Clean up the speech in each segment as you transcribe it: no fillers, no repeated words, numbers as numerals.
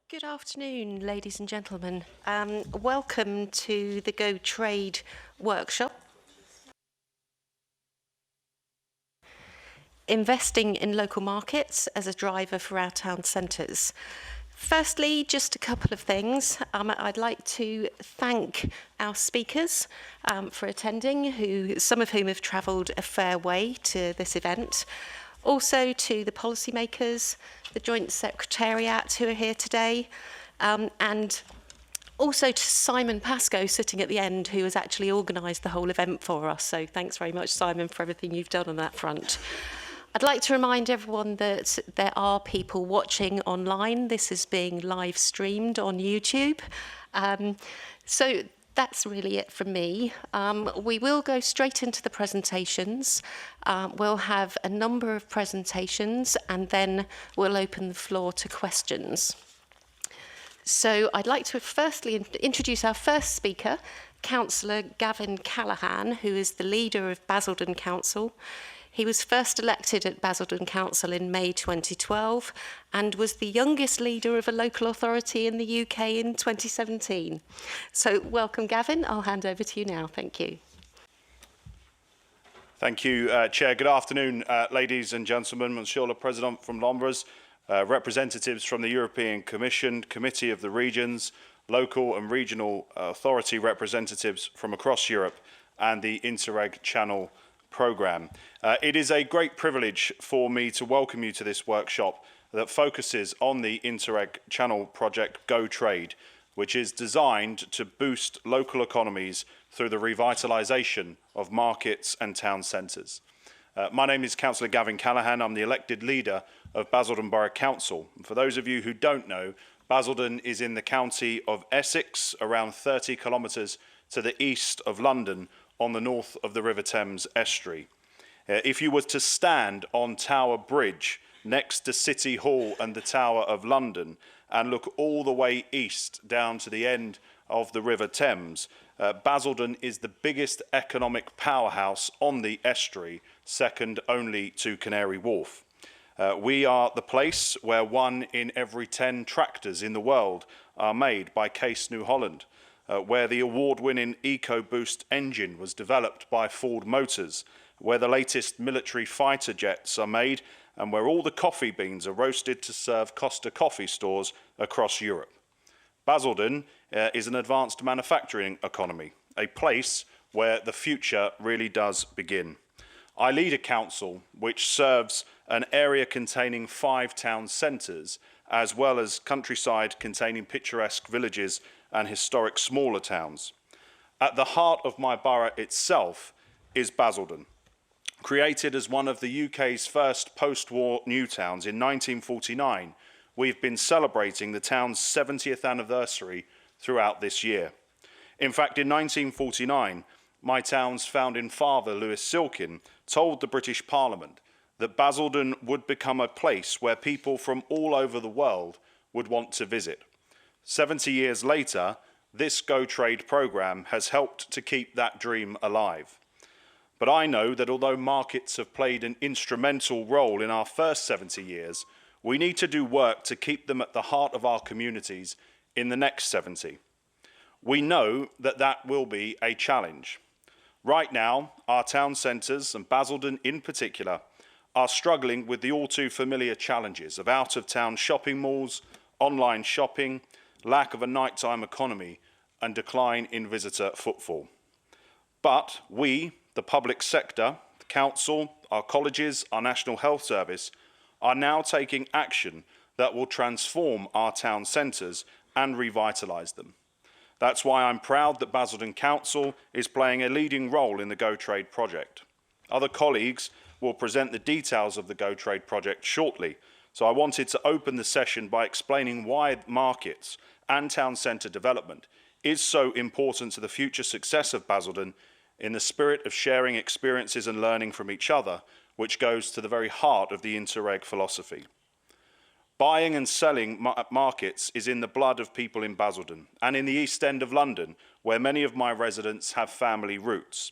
Good afternoon, ladies and gentlemen. Welcome to the Go Trade workshop. Investing in local markets as a driver for our town centres. Firstly, just a couple of things. I'd like to thank our speakers for attending, some of whom have travelled a fair way to this event. Also to the policymakers, the Joint Secretariat who are here today, and also to Simon Pascoe sitting at the end, who has actually organised the whole event for us. So thanks very much, Simon, for everything you've done on that front. I'd like to remind everyone that there are people watching online. This is being live streamed on YouTube. So that's really it from me. We will go straight into the presentations. We'll have a number of presentations and then we'll open the floor to questions. So I'd like to firstly introduce our first speaker, Councillor Gavin Callaghan, who is the leader of Basildon Council. He was first elected at Basildon Council in May 2012 and was the youngest leader of a local authority in the UK in 2017. So welcome, Gavin. I'll hand over to you now. Thank you. Thank you, Chair. Good afternoon, ladies and gentlemen. Monsieur le President from Lombres, representatives from the European Commission, Committee of the Regions, local and regional authority representatives from across Europe, and the Interreg Channel programme. It is a great privilege for me to welcome you to this workshop that focuses on the Interreg Channel project Go Trade, which is designed to boost local economies through the revitalisation of markets and town centres. My name is Councillor Gavin Callaghan. I'm the elected leader of Basildon Borough Council. And for those of you who don't know, Basildon is in the county of Essex, around 30 kilometres to the east of London, on the north of the River Thames estuary. If you were to stand on Tower Bridge next to City Hall and the Tower of London and look all the way east down to the end of the River Thames, Basildon is the biggest economic powerhouse on the estuary, second only to Canary Wharf. We are the place where 1 in every 10 tractors in the world are made by Case New Holland, where the award-winning EcoBoost engine was developed by Ford Motors, where the latest military fighter jets are made, and where all the coffee beans are roasted to serve Costa coffee stores across Europe. Basildon is an advanced manufacturing economy, a place where the future really does begin. I lead a council which serves an area containing 5 town centres, as well as countryside containing picturesque villages and historic smaller towns. At the heart of my borough itself is Basildon. Created as one of the UK's first post-war new towns in 1949, we've been celebrating the town's 70th anniversary throughout this year. In fact, in 1949, my town's founding father, Lewis Silkin, told the British Parliament that Basildon would become a place where people from all over the world would want to visit. 70 years later, this Go Trade programme has helped to keep that dream alive. But I know that although markets have played an instrumental role in our first 70 years, we need to do work to keep them at the heart of our communities in the next 70. We know that that will be a challenge. Right now, our town centres, and Basildon in particular, are struggling with the all too familiar challenges of out-of-town shopping malls, online shopping, lack of a nighttime economy, and decline in visitor footfall. But we, the public sector, the council, our colleges, our National Health Service, are now taking action that will transform our town centres and revitalise them. That's why I'm proud that Basildon Council is playing a leading role in the Go Trade project. Other colleagues will present the details of the Go Trade project shortly, so I wanted to open the session by explaining why markets and town centre development is so important to the future success of Basildon in the spirit of sharing experiences and learning from each other, which goes to the very heart of the Interreg philosophy. Buying and selling markets is in the blood of people in Basildon and in the East End of London, where many of my residents have family roots.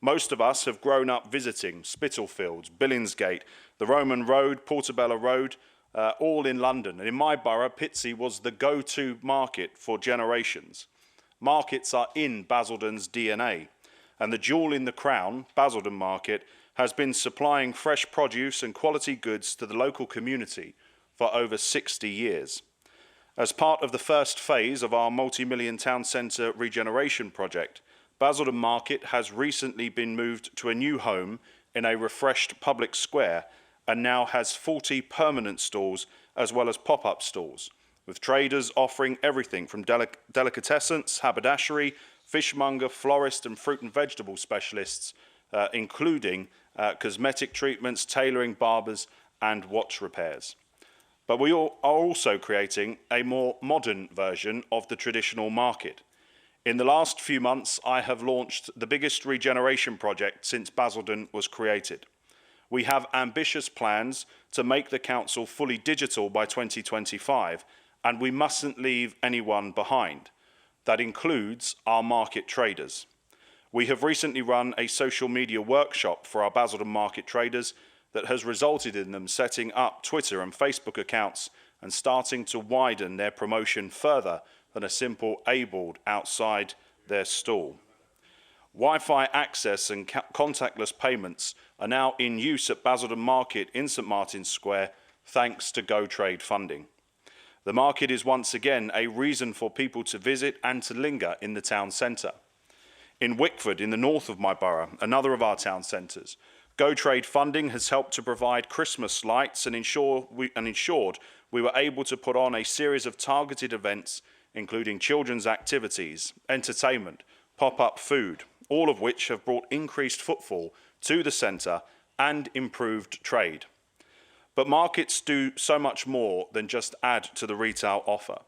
Most of us have grown up visiting Spitalfields, Billingsgate, the Roman Road, Portobello Road, all in London. And in my borough, Pitsea was the go-to market for generations. Markets are in Basildon's DNA, and the jewel in the crown, Basildon Market, has been supplying fresh produce and quality goods to the local community for over 60 years. As part of the first phase of our multi-million town centre regeneration project, Basildon Market has recently been moved to a new home in a refreshed public square and now has 40 permanent stalls as well as pop-up stalls, with traders offering everything from delicatessens, haberdashery, fishmonger, florist and fruit and vegetable specialists, including cosmetic treatments, tailoring, barbers and watch repairs. But we are also creating a more modern version of the traditional market. In the last few months, I have launched the biggest regeneration project since Basildon was created. We have ambitious plans to make the council fully digital by 2025, and we mustn't leave anyone behind. That includes our market traders. We have recently run a social media workshop for our Basildon market traders that has resulted in them setting up Twitter and Facebook accounts and starting to widen their promotion further than a simple A board outside their stall. Wi-Fi access and contactless payments are now in use at Basildon Market in St Martin's Square thanks to GoTrade funding. The market is once again a reason for people to visit and to linger in the town centre. In Wickford, in the north of my borough, another of our town centres, GoTrade funding has helped to provide Christmas lights and ensured we were able to put on a series of targeted events including children's activities, entertainment, pop-up food, all of which have brought increased footfall to the centre and improved trade. But markets do so much more than just add to the retail offer.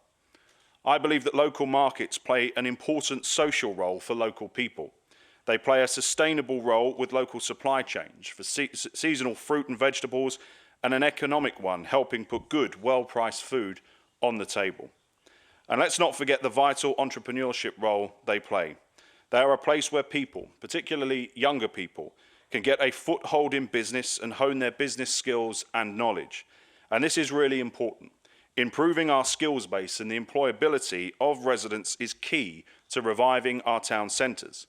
I believe that local markets play an important social role for local people. They play a sustainable role with local supply chains for seasonal fruit and vegetables, and an economic one, helping put good, well-priced food on the table. And let's not forget the vital entrepreneurship role they play. They are a place where people, particularly younger people, can get a foothold in business and hone their business skills and knowledge. And this is really important. Improving our skills base and the employability of residents is key to reviving our town centres.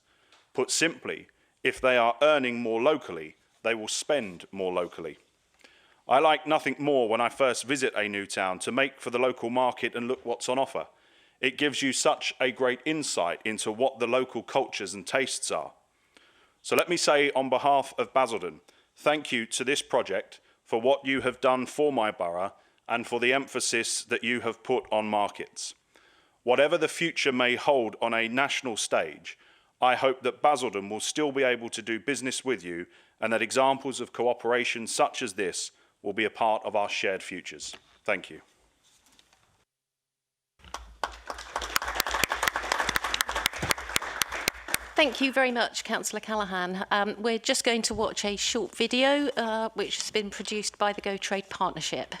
Put simply, if they are earning more locally, they will spend more locally. I like nothing more when I first visit a new town to make for the local market and look what's on offer. It gives you such a great insight into what the local cultures and tastes are. So let me say on behalf of Basildon, thank you to this project for what you have done for my borough and for the emphasis that you have put on markets. Whatever the future may hold on a national stage, I hope that Basildon will still be able to do business with you and that examples of cooperation such as this will be a part of our shared futures. Thank you. Thank you very much, Councillor Callaghan. We're just going to watch a short video which has been produced by the GoTrade Partnership.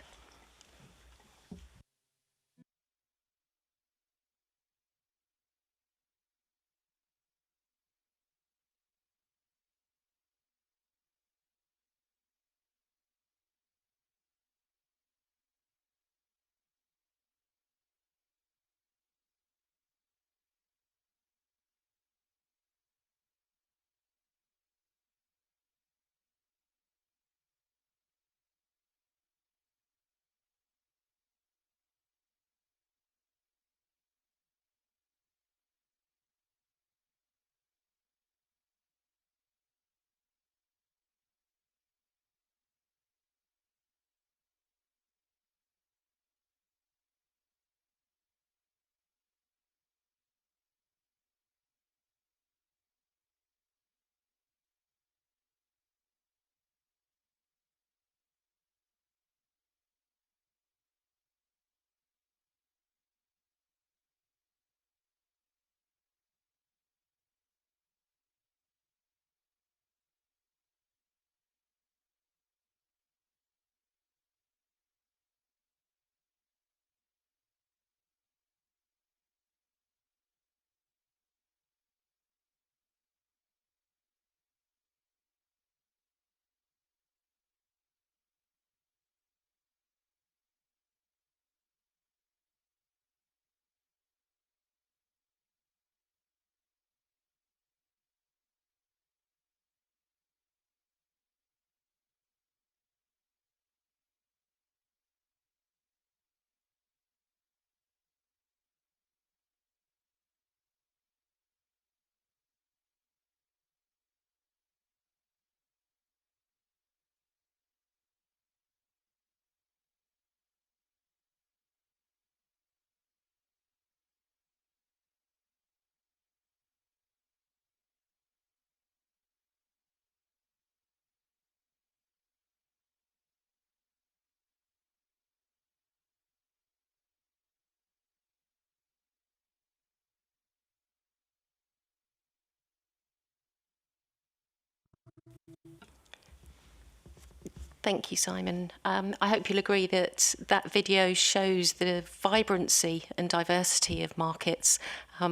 Thank you, Simon. I hope you'll agree that that video shows the vibrancy and diversity of markets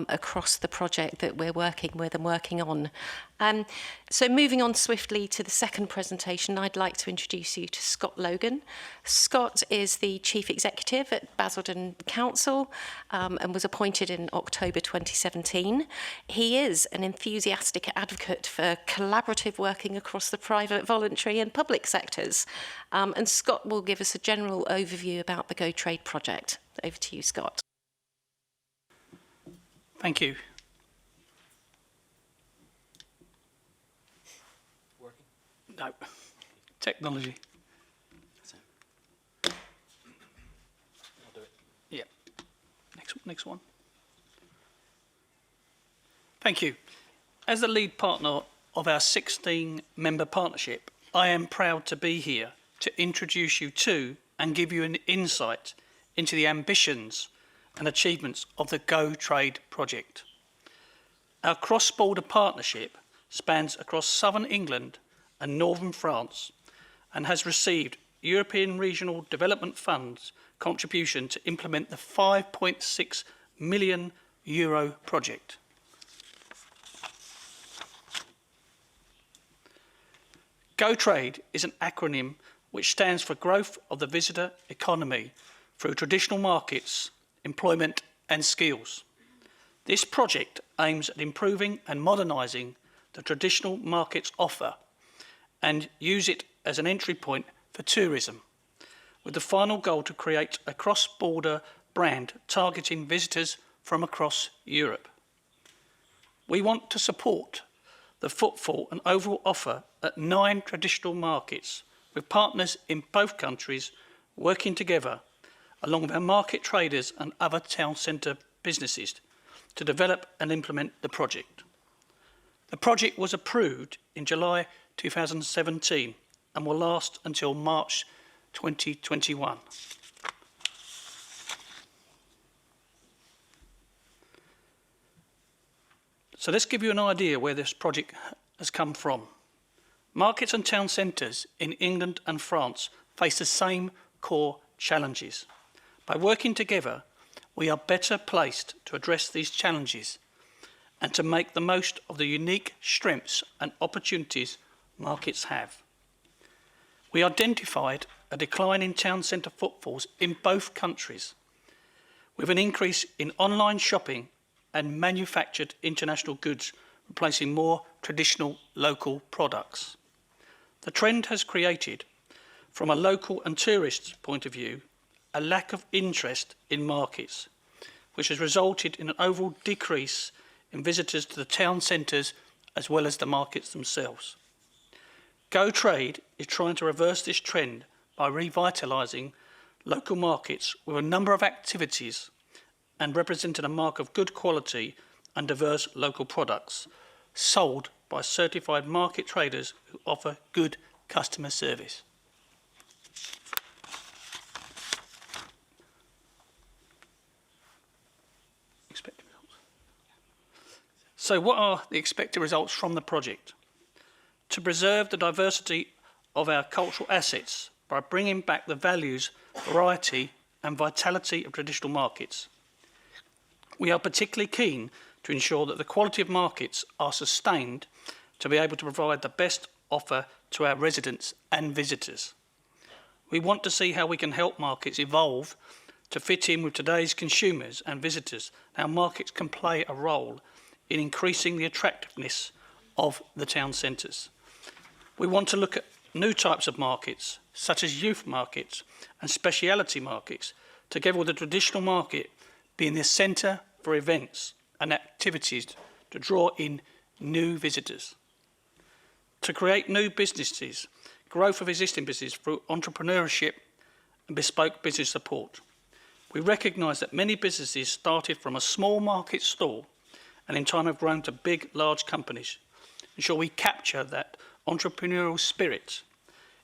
across the project that we're working with and working on. So moving on swiftly to the second presentation, I'd like to introduce you to Scott Logan. Scott is the Chief Executive at Basildon Council and was appointed in October 2017. He is an enthusiastic advocate for collaborative working across the private, voluntary and public sectors. And Scott will give us a general overview about the Go Trade project. Over to you, Scott. Thank you. Working? No, technology. I'll do it. Yeah. Next one. Thank you. As the lead partner of our 16-member partnership, I am proud to be here to introduce you to and give you an insight into the ambitions and achievements of the Go Trade project. Our cross-border partnership spans across southern England and northern France and has received European Regional Development Fund's contribution to implement the €5.6 million project. Go Trade is an acronym which stands for Growth of the Visitor Economy through Traditional Markets, Employment and Skills. This project aims at improving and modernising the traditional markets offer and use it as an entry point for tourism, with the final goal to create a cross-border brand targeting visitors from across Europe. We want to support the footfall and overall offer at 9 traditional markets, with partners in both countries working together along with our market traders and other town centre businesses to develop and implement the project. The project was approved in July 2017 and will last until March 2021. So let's give you an idea where this project has come from. Markets and town centres in England and France face the same core challenges. By working together, we are better placed to address these challenges and to make the most of the unique strengths and opportunities markets have. We identified a decline in town centre footfalls in both countries, with an increase in online shopping and manufactured international goods replacing more traditional local products. The trend has created, from a local and tourist point of view, a lack of interest in markets, which has resulted in an overall decrease in visitors to the town centres as well as the markets themselves. Go Trade is trying to reverse this trend by revitalising local markets with a number of activities and representing a mark of good quality and diverse local products sold by certified market traders who offer good customer service. So what are the expected results from the project? To preserve the diversity of our cultural assets by bringing back the values, variety and vitality of traditional markets. We are particularly keen to ensure that the quality of markets are sustained to be able to provide the best offer to our residents and visitors. We want to see how we can help markets evolve to fit in with today's consumers and visitors. How markets can play a role in increasing the attractiveness of the town centres. We want to look at new types of markets, such as youth markets and speciality markets, together with the traditional market being the centre for events and activities to draw in new visitors. To create new businesses, growth of existing businesses through entrepreneurship and bespoke business support. We recognise that many businesses started from a small market stall and in time have grown to big, large companies. Ensure we capture that entrepreneurial spirit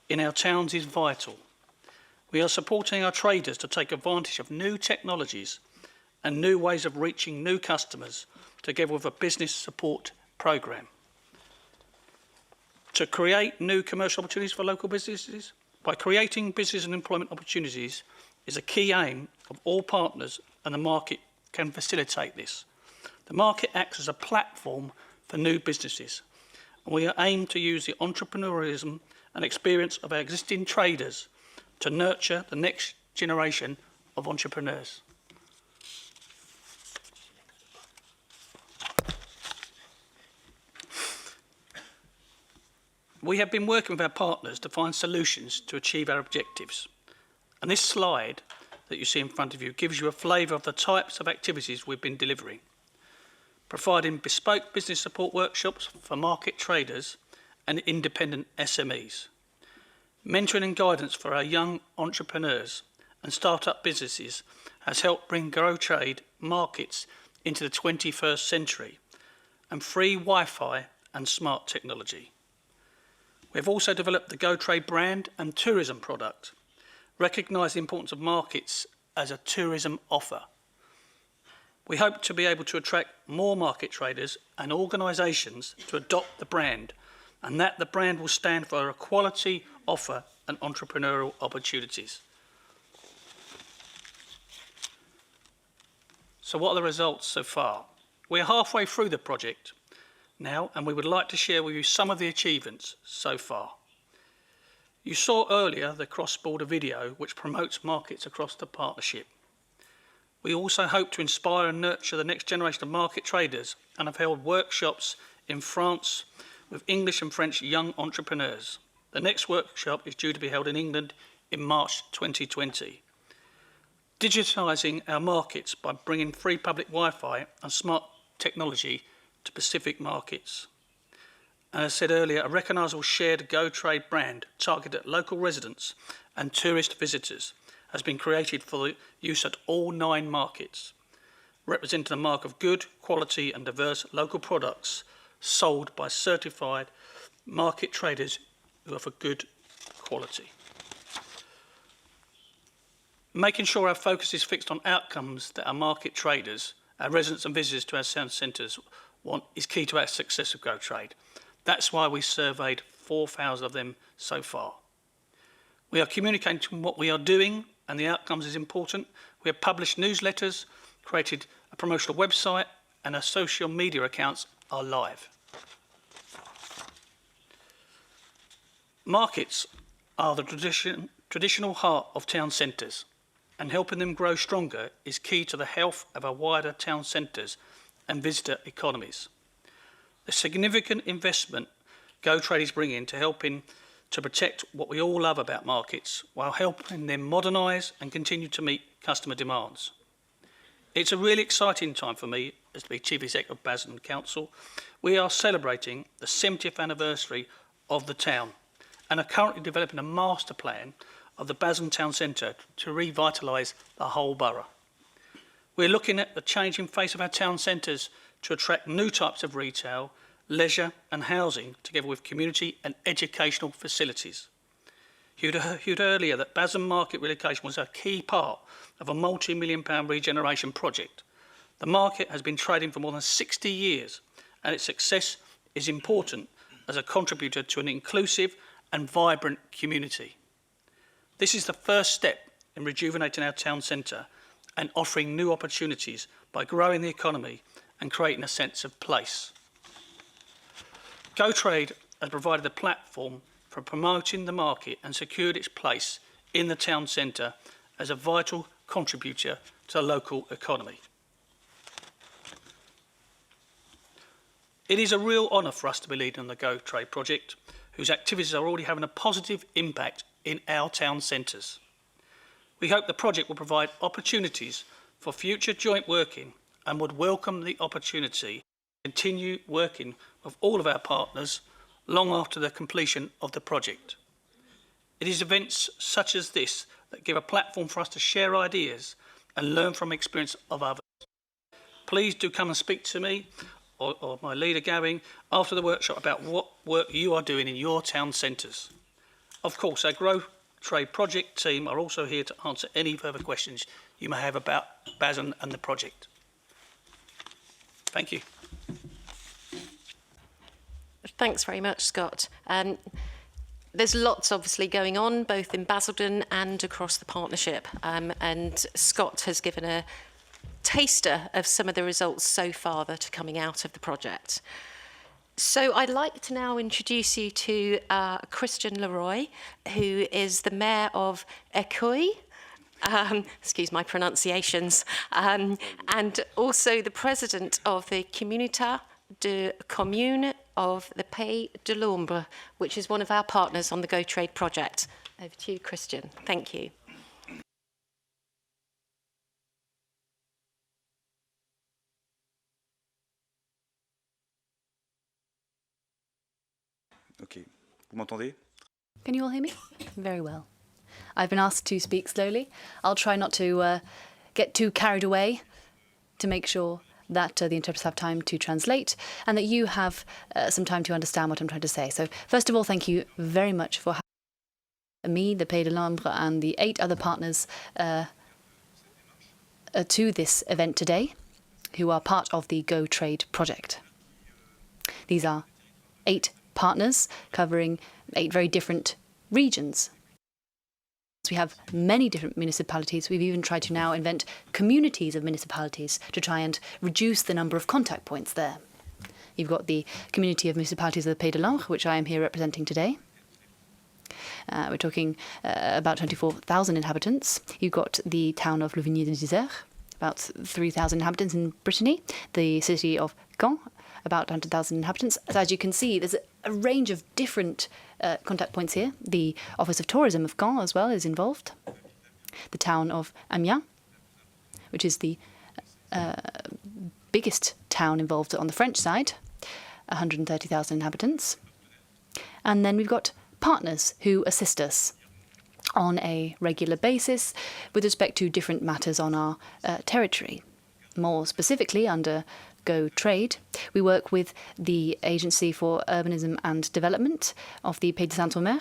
in our towns is vital. We are supporting our traders to take advantage of new technologies and new ways of reaching new customers, together with a business support programme. To create new commercial opportunities for local businesses, By creating business and employment opportunities is a key aim of all partners, and the market can facilitate this. The market acts as a platform for new businesses, and we aim to use the entrepreneurialism and experience of our existing traders to nurture the next generation of entrepreneurs. We have been working with our partners to find solutions to achieve our objectives. And this slide that you see in front of you gives you a flavour of the types of activities we've been delivering. Providing bespoke business support workshops for market traders and independent SMEs. Mentoring and guidance for our young entrepreneurs and start-up businesses has helped bring GoTrade markets into the 21st century, and free Wi-Fi and smart technology. We have also developed the GoTrade brand and tourism product, recognise the importance of markets as a tourism offer. We hope to be able to attract more market traders and organisations to adopt the brand, and that the brand will stand for a quality offer and entrepreneurial opportunities. So what are the results so far? We're halfway through the project now, and we would like to share with you some of the achievements so far. You saw earlier the cross-border video which promotes markets across the partnership. We also hope to inspire and nurture the next generation of market traders and have held workshops in France with English and French young entrepreneurs. The next workshop is due to be held in England in March 2020. Digitising our markets by bringing free public Wi-Fi and smart technology to Pacific markets. And as I said earlier, a recognisable shared GoTrade brand targeted at local residents and tourist visitors has been created for the use at all 9 markets, representing a mark of good quality and diverse local products sold by certified market traders who offer good quality. Making sure our focus is fixed on outcomes that our market traders, our residents and visitors to our town centres want is key to our success of GoTrade. That's why we surveyed 4,000 of them so far. We are communicating what we are doing, and the outcomes is important. We have published newsletters, created a promotional website, and our social media accounts are live. Markets are the traditional heart of town centres, and helping them grow stronger is key to the health of our wider town centres and visitor economies. The significant investment GoTrade is bringing to helping to protect what we all love about markets while helping them modernise and continue to meet customer demands. It's a really exciting time for me as the Chief Executive of Basildon Council. We are celebrating the 70th anniversary of the town and are currently developing a master plan of the Basildon Town Centre to revitalise the whole borough. We're looking at the changing face of our town centres to attract new types of retail, leisure and housing, together with community and educational facilities. You'd heard earlier that Basildon Market relocation was a key part of a multi-million-pound regeneration project. The market has been trading for more than 60 years, and its success is important as a contributor to an inclusive and vibrant community. This is the first step in rejuvenating our town centre and offering new opportunities by growing the economy and creating a sense of place. GoTrade has provided a platform for promoting the market and secured its place in the town centre as a vital contributor to the local economy. It is a real honour for us to be leading on the GoTrade project, whose activities are already having a positive impact in our town centres. We hope the project will provide opportunities for future joint working and would welcome the opportunity to continue working with all of our partners long after the completion of the project. It is events such as this that give a platform for us to share ideas and learn from experience of others. Please do come and speak to me or my leader Gavin after the workshop about what work you are doing in your town centres. Of course, our GoTrade project team are also here to answer any further questions you may have about Basildon and the project. Thank you. Thanks very much, Scott. there's lots obviously going on, both in Basildon and across the partnership. And Scott has given a taster of some of the results so far that are coming out of the project. So I'd like to now introduce you to Christian Leroy, who is the Mayor of Écueil, excuse my pronunciations, and also the President of the Communauté de Communes of the Pays de l'Ombre, which is one of our partners on the Go Trade project. Over to you, Christian. Thank you. Ok. Vous m'entendez? Can you all hear me? Very well. I've been asked to speak slowly. I'll try not to get too carried away to make sure that the interpreters have time to translate and that you have some time to understand what I'm trying to say. So first of all, thank you very much for having me, the Pays de l'Ombre, and the 8 other partners to this event today, who are part of the Go Trade project. These are 8 partners covering 8 very different regions. We have many different municipalities. We've even tried to now invent communities of municipalities to try and reduce the number of contact points there. You've got the community of municipalities of the Pays de l'Ombre, which I am here representing today. We're talking about 24,000 inhabitants. You've got the town of Louvigny-des-Isères, about 3,000 inhabitants in Brittany. The city of Caen, about 100,000 inhabitants. So as you can see, there's a range of different contact points here. The Office of Tourism of Caen as well is involved. The town of Amiens, which is the biggest town involved on the French side, 130,000 inhabitants. And then we've got partners who assist us on a regular basis with respect to different matters on our territory. More specifically, under Go Trade, we work with the Agency for Urbanism and Development of the Pays de Saint-Omer,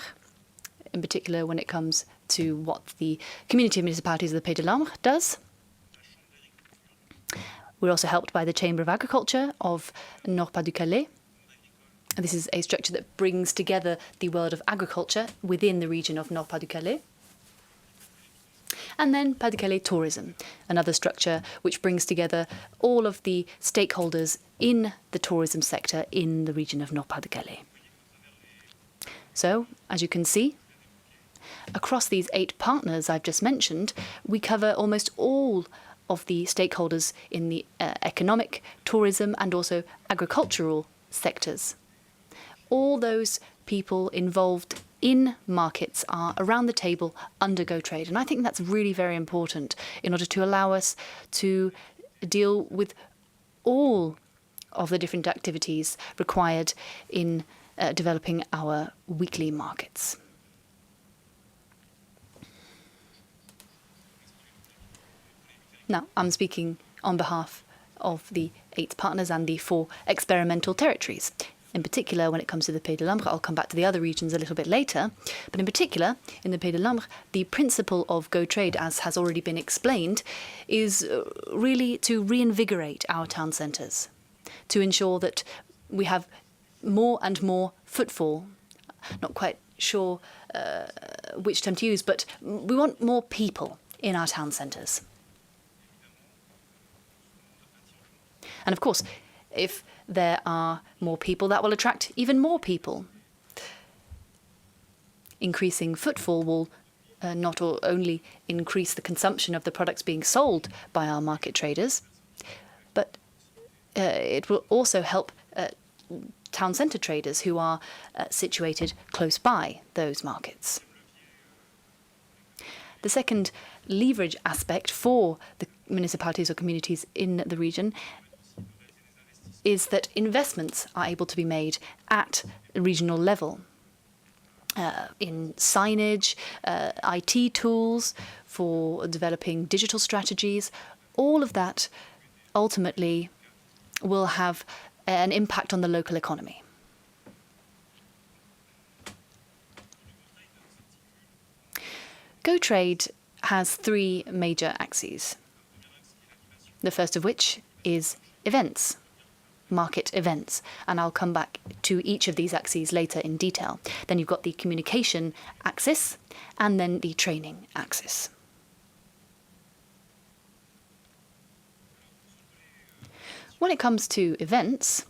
in particular when it comes to what the Community of Municipalities of the Pays de l'Ombre does. We're also helped by the Chamber of Agriculture of Nord-Pas-de-Calais. This is a structure that brings together the world of agriculture within the region of Nord-Pas-de-Calais. And then Pas-de-Calais Tourism, another structure which brings together all of the stakeholders in the tourism sector in the region of Nord-Pas-de-Calais. So, as you can see, across these 8 partners I've just mentioned, we cover almost all of the stakeholders in the economic, tourism and also agricultural sectors. All those people involved in markets are around the table under Go Trade. And I think that's really very important in order to allow us to deal with all of the different activities required in developing our weekly markets. Now, I'm speaking on behalf of the 8 partners and the 4 experimental territories. In particular, when it comes to the Pays de l'Ombre, I'll come back to the other regions a little bit later, but in particular, in the Pays de l'Ombre, the principle of Go Trade, as has already been explained, is really to reinvigorate our town centres, to ensure that we have more and more footfall. Not quite sure which term to use, but we want more people in our town centres. And of course, if there are more people, that will attract even more people. Increasing footfall will not only increase the consumption of the products being sold by our market traders, but it will also help town centre traders who are situated close by those markets. The second leverage aspect for the municipalities or communities in the region is that investments are able to be made at the regional level in signage, IT tools for developing digital strategies. All of that ultimately will have an impact on the local economy. Go Trade has 3 major axes. The first of which is events. market events, and I'll come back to each of these axes later in detail. Then you've got the communication axis and then the training axis. When it comes to events,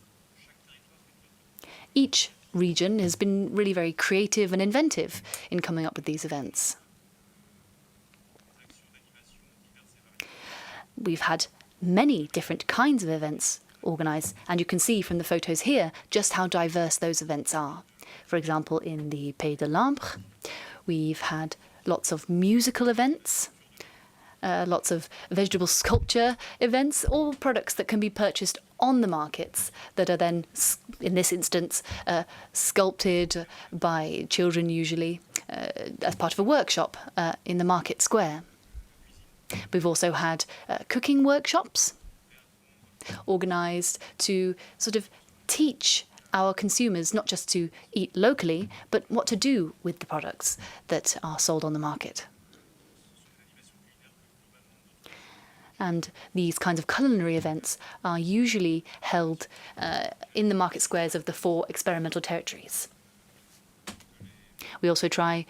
each region has been really very creative and inventive in coming up with these events. We've had many different kinds of events organised, and you can see from the photos here just how diverse those events are. For example, in the Pays de Lambre, we've had lots of musical events, lots of vegetable sculpture events, all products that can be purchased on the markets that are then, in this instance, sculpted by children usually as part of a workshop in the market square. We've also had cooking workshops organised to sort of teach our consumers not just to eat locally, but what to do with the products that are sold on the market. And these kinds of culinary events are usually held in the market squares of the 4 experimental territories. We also try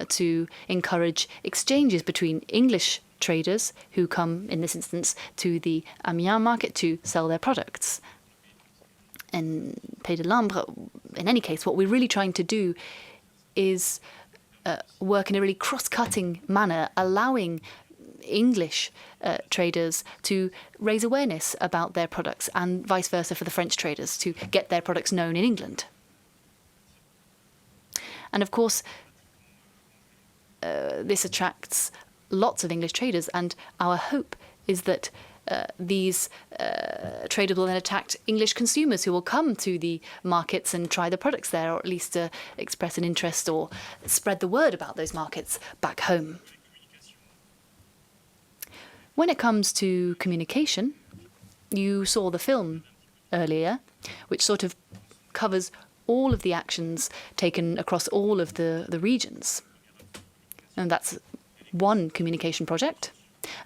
to encourage exchanges between English traders who come, in this instance, to the Amiens market to sell their products. In Pays de Lambre, in any case, what we're really trying to do is work in a really cross-cutting manner, allowing English traders to raise awareness about their products and vice versa for the French traders to get their products known in England. And of course, this attracts lots of English traders, and our hope is that these traders will then attract English consumers who will come to the markets and try the products there, or at least express an interest or spread the word about those markets back home. When it comes to communication, you saw the film earlier, which sort of covers all of the actions taken across all of the regions. And that's one communication project.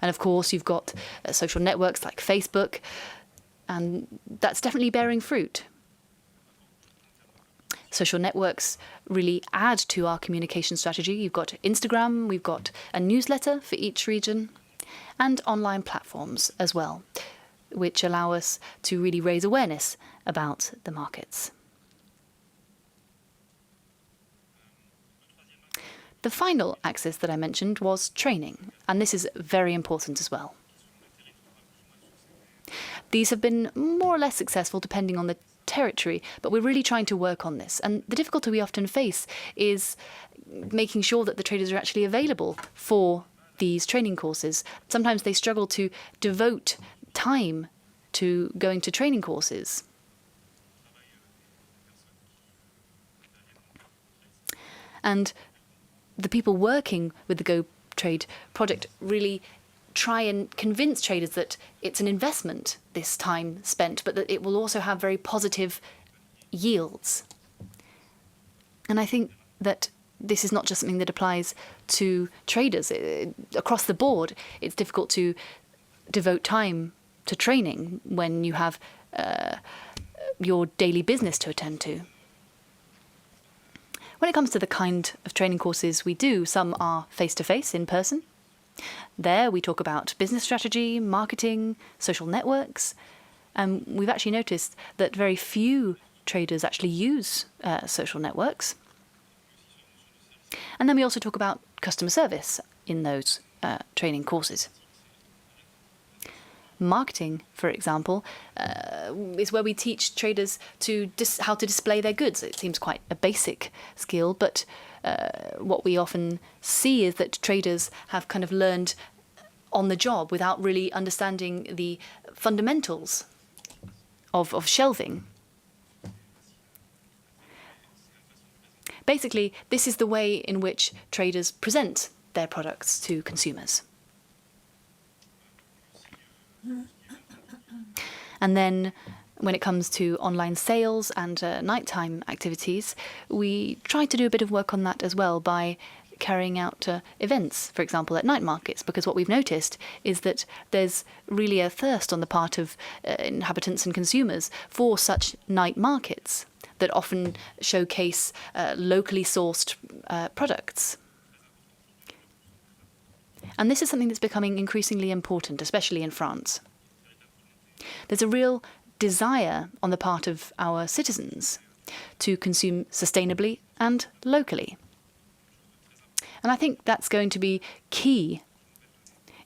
And of course, you've got social networks like Facebook, and that's definitely bearing fruit. Social networks really add to our communication strategy. You've got Instagram, we've got a newsletter for each region, and online platforms as well, which allow us to really raise awareness about the markets. The final axis that I mentioned was training, and this is very important as well. These have been more or less successful depending on the territory, but we're really trying to work on this. And the difficulty we often face is making sure that the traders are actually available for these training courses. Sometimes they struggle to devote time to going to training courses. And the people working with the Go Trade project really try and convince traders that it's an investment, this time spent, but that it will also have very positive yields. And I think that this is not just something that applies to traders. Across the board, it's difficult to devote time to training when you have your daily business to attend to. When it comes to the kind of training courses we do, some are face-to-face, in person. There we talk about business strategy, marketing, social networks. And we've actually noticed that very few traders actually use social networks. And then we also talk about customer service in those training courses. Marketing, for example, is where we teach traders how to display their goods. It seems quite a basic skill, but what we often see is that traders have kind of learned on the job without really understanding the fundamentals of shelving. Basically, this is the way in which traders present their products to consumers. And then when it comes to online sales and nighttime activities, we try to do a bit of work on that as well by carrying out events, for example, at night markets, because what we've noticed is that there's really a thirst on the part of inhabitants and consumers for such night markets that often showcase locally sourced products. And this is something that's becoming increasingly important, especially in France. There's a real desire on the part of our citizens to consume sustainably and locally. And I think that's going to be key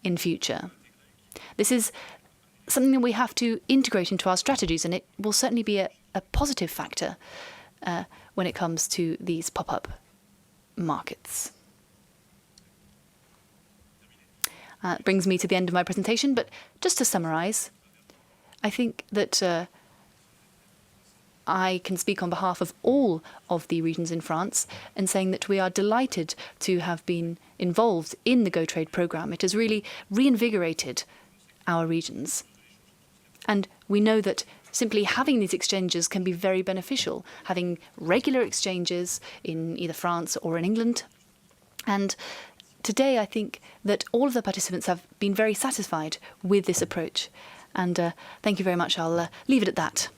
in future. This is something that we have to integrate into our strategies, and it will certainly be a positive factor when it comes to these pop-up markets. It brings me to the end of my presentation, but just to summarise, I think that I can speak on behalf of all of the regions in France in saying that we are delighted to have been involved in the Go Trade programme. It has really reinvigorated our regions. And we know that simply having these exchanges can be very beneficial, having regular exchanges in either France or in England. And today I think that all of the participants have been very satisfied with this approach. And thank you very much. I'll leave it at that.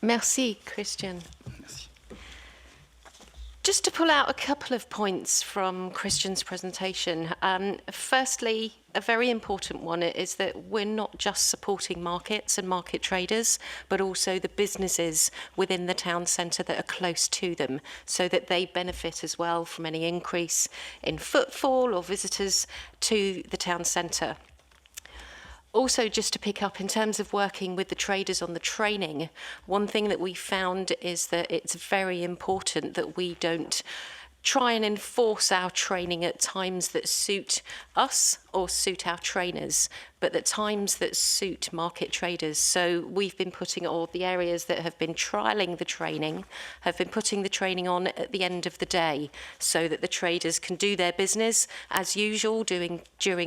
Merci, Christian. Merci. Just to pull out a couple of points from Christian's presentation. Firstly, a very important one is that we're not just supporting markets and market traders, but also the businesses within the town centre that are close to them, so that they benefit as well from any increase in footfall or visitors to the town centre. Also, just to pick up in terms of working with the traders on the training, one thing that we found is that it's very important that we don't try and enforce our training at times that suit us or suit our trainers, but at times that suit market traders. So we've been putting all the areas that have been trialling the training, have been putting the training on at the end of the day so that the traders can do their business as usual during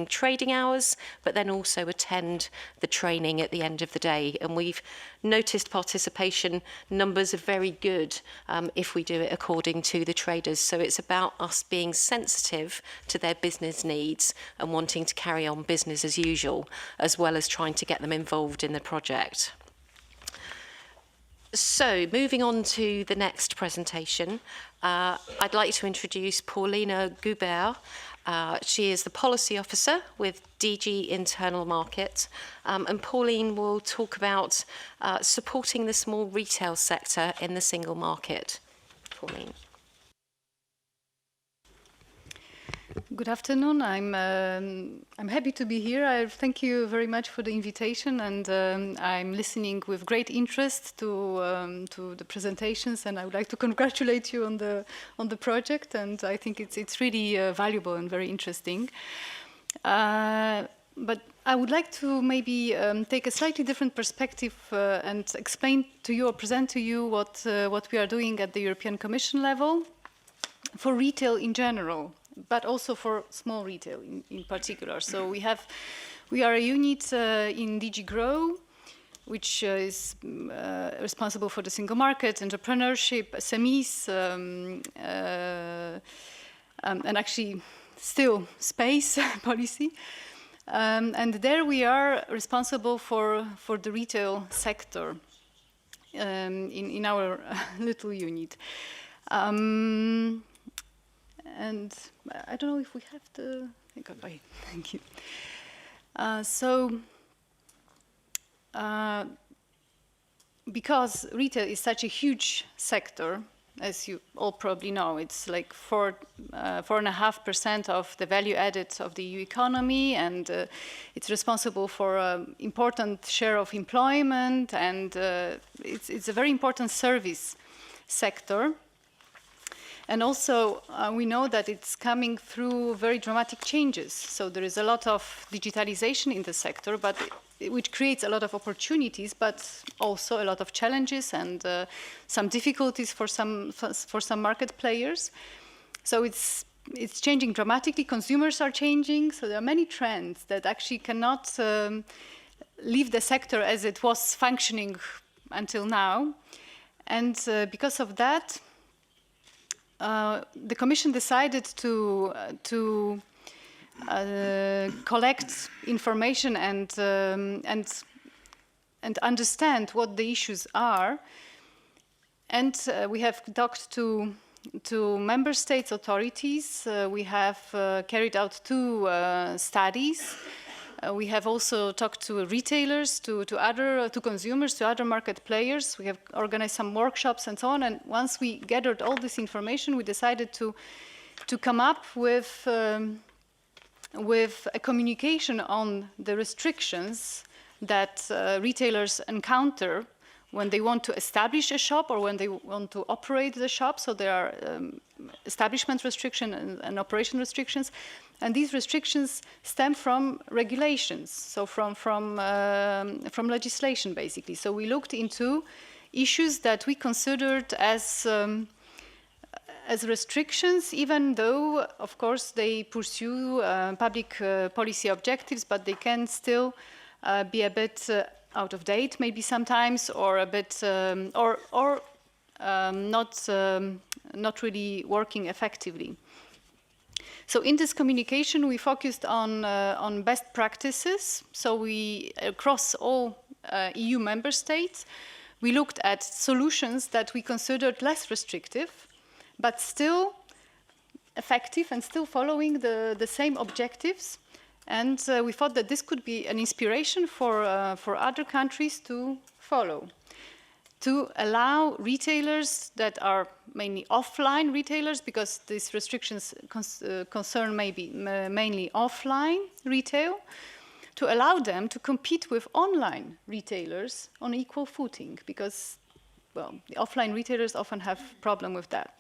trading hours, but then also attend the training at the end of the day. And we've noticed participation numbers are very good if we do it according to the traders. So it's about us being sensitive to their business needs and wanting to carry on business as usual, as well as trying to get them involved in the project. So, moving on to the next presentation, I'd like to introduce Paulina Goubert. She is the Policy Officer with DG Internal Market, and Pauline will talk about supporting the small retail sector in the single market. Pauline. Good afternoon. I'm happy to be here. I thank you very much for the invitation, and I'm listening with great interest to the presentations. And I would like to congratulate you on the project. And I think it's really valuable and very interesting. But I would like to maybe take a slightly different perspective and explain to you or present to you what we are doing at the European Commission level for retail in general, but also for small retail in particular. So we are a unit in DG GROW, which is responsible for the single market, entrepreneurship, SMEs, and actually still space policy. And there we are responsible for the retail sector in our little unit. And I don't know if we have to. Goodbye. Thank you. Because retail is such a huge sector, as you all probably know, it's like 4.5% of the value added of the EU economy, and it's responsible for an important share of employment, and it's a very important service sector. And also, we know that it's coming through very dramatic changes. So there is a lot of digitalization in the sector, but which creates a lot of opportunities, but also a lot of challenges and some difficulties for some market players. So it's changing dramatically. Consumers are changing. So there are many trends that actually cannot leave the sector as it was functioning until now. And because of that, the Commission decided to collect information and understand what the issues are. And we have talked to member states authorities. We have carried out 2 studies. We have also talked to retailers, to consumers, to other market players. We have organized some workshops and so on. And once we gathered all this information, we decided to come up with a communication on the restrictions that retailers encounter when they want to establish a shop or when they want to operate the shop. So there are establishment restrictions and operation restrictions. And these restrictions stem from regulations, so from legislation, basically. So we looked into issues that we considered as restrictions, even though, of course, they pursue public policy objectives, but they can still be a bit out of date, maybe sometimes, or a bit, not really working effectively. So in this communication, we focused on best practices. So we, across all EU member states, we looked at solutions that we considered less restrictive, but still effective and still following the same objectives. And we thought that this could be an inspiration for other countries to follow, to allow retailers that are mainly offline retailers, because these restrictions concern mainly offline retail, to allow them to compete with online retailers on equal footing, because, well, the offline retailers often have problem with that.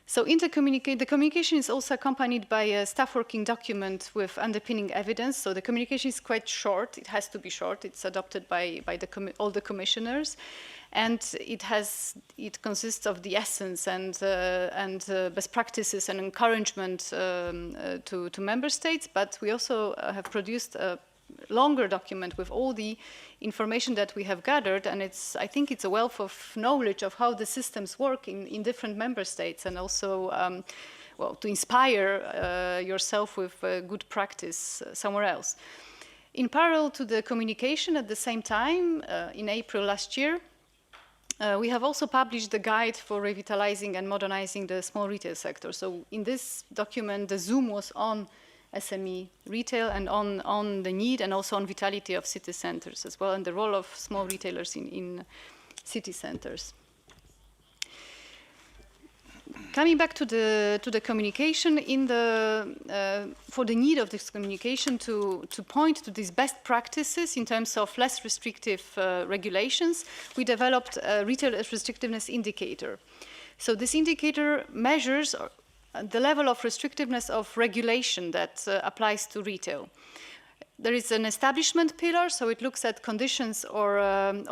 So the communication is also accompanied by a staff working document with underpinning evidence. So the communication is quite short. It has to be short. It's adopted by all the commissioners. And it consists of the essence and best practices and encouragement to member states. But we also have produced a longer document with all the information that we have gathered, and I think it's a wealth of knowledge of how the systems work in different member states, and also well, to inspire yourself with good practice somewhere else. In parallel to the communication, at the same time, in April last year, we have also published the guide for revitalizing and modernizing the small retail sector. So in this document, the zoom was on SME retail and on the need and also on vitality of city centers as well, and the role of small retailers in city centers. Coming back to the communication, for the need of this communication to point to these best practices in terms of less restrictive regulations, we developed a retail restrictiveness indicator. So this indicator measures the level of restrictiveness of regulation that applies to retail. There is an establishment pillar, so it looks at conditions or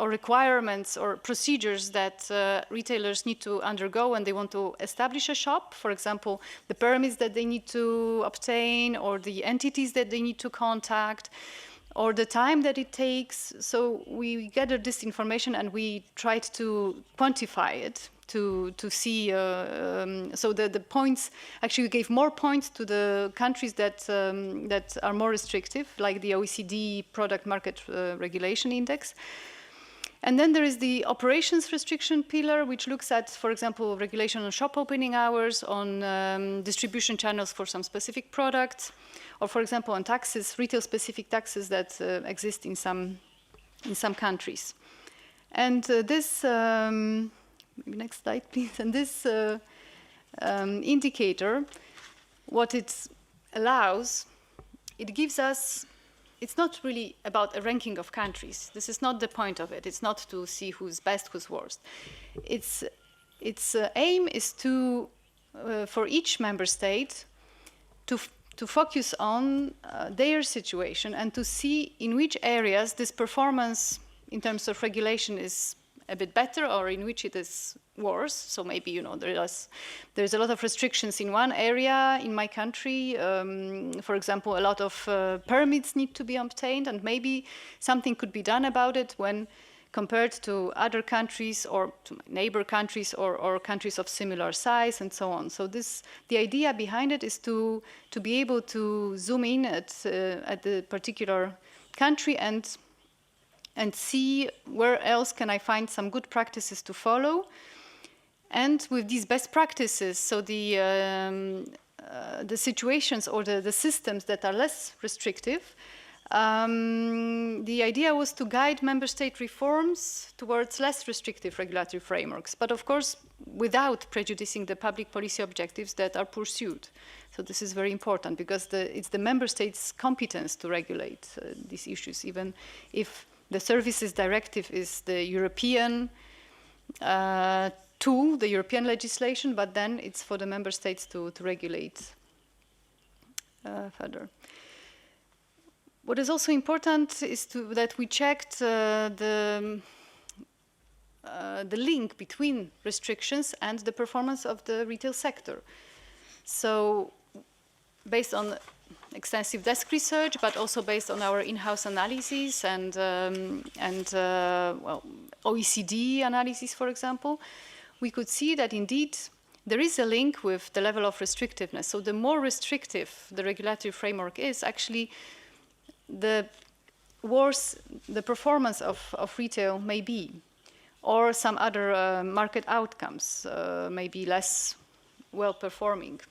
requirements or procedures that retailers need to undergo when they want to establish a shop. For example, the permits that they need to obtain, or the entities that they need to contact, or the time that it takes. So we gathered this information and we tried to quantify it to see, so the points, actually we gave more points to the countries that are more restrictive, like the OECD Product Market Regulation Index. And then there is the operations restriction pillar, which looks at, for example, regulation on shop opening hours, on distribution channels for some specific products, or for example on taxes, retail-specific taxes that exist in some countries. And this, next slide, please. And this indicator, what it allows, it gives us. It's not really about a ranking of countries. This is not the point of it. It's not to see who's best, who's worst. Its aim is to, for each member state, to focus on their situation and to see in which areas this performance in terms of regulation is a bit better, or in which it is worse. So maybe, you know, there's a lot of restrictions in one area in my country. For example, a lot of permits need to be obtained, and maybe something could be done about it when compared to other countries or to neighbor countries or countries of similar size and so on. So the idea behind it is to be able to zoom in at the particular country and see where else can I find some good practices to follow. And with these best practices, so the situations or the systems that are less restrictive, the idea was to guide member state reforms towards less restrictive regulatory frameworks, but of course without prejudicing the public policy objectives that are pursued. So this is very important because it's the member states' competence to regulate these issues, even if the Services Directive is the European tool, the European legislation, but then it's for the member states to regulate further. What is also important is that we checked the link between restrictions and the performance of the retail sector. So based on extensive desk research, but also based on our in-house analyses and well, OECD analysis, for example, we could see that indeed there is a link with the level of restrictiveness. So the more restrictive the regulatory framework is, actually the worse the performance of retail may be, or some other market outcomes may be less well performing.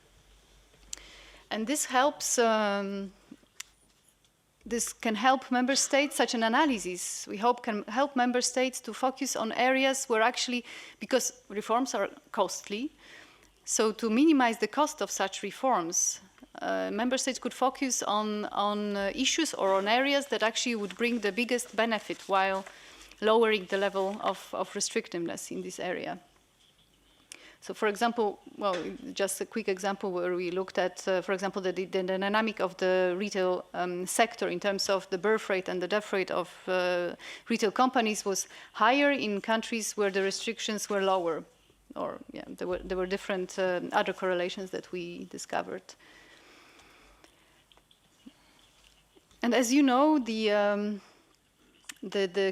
And this helps, this can help member states, such an analysis, we hope can help member states to focus on areas where actually, because reforms are costly, so to minimize the cost of such reforms, member states could focus on issues or on areas that actually would bring the biggest benefit while lowering the level of restrictiveness in this area. So for example, well, just a quick example where we looked at, for example, the dynamic of the retail sector in terms of the birth rate and the death rate of retail companies was higher in countries where the restrictions were lower. Or yeah, there were different other correlations that we discovered. And as you know, the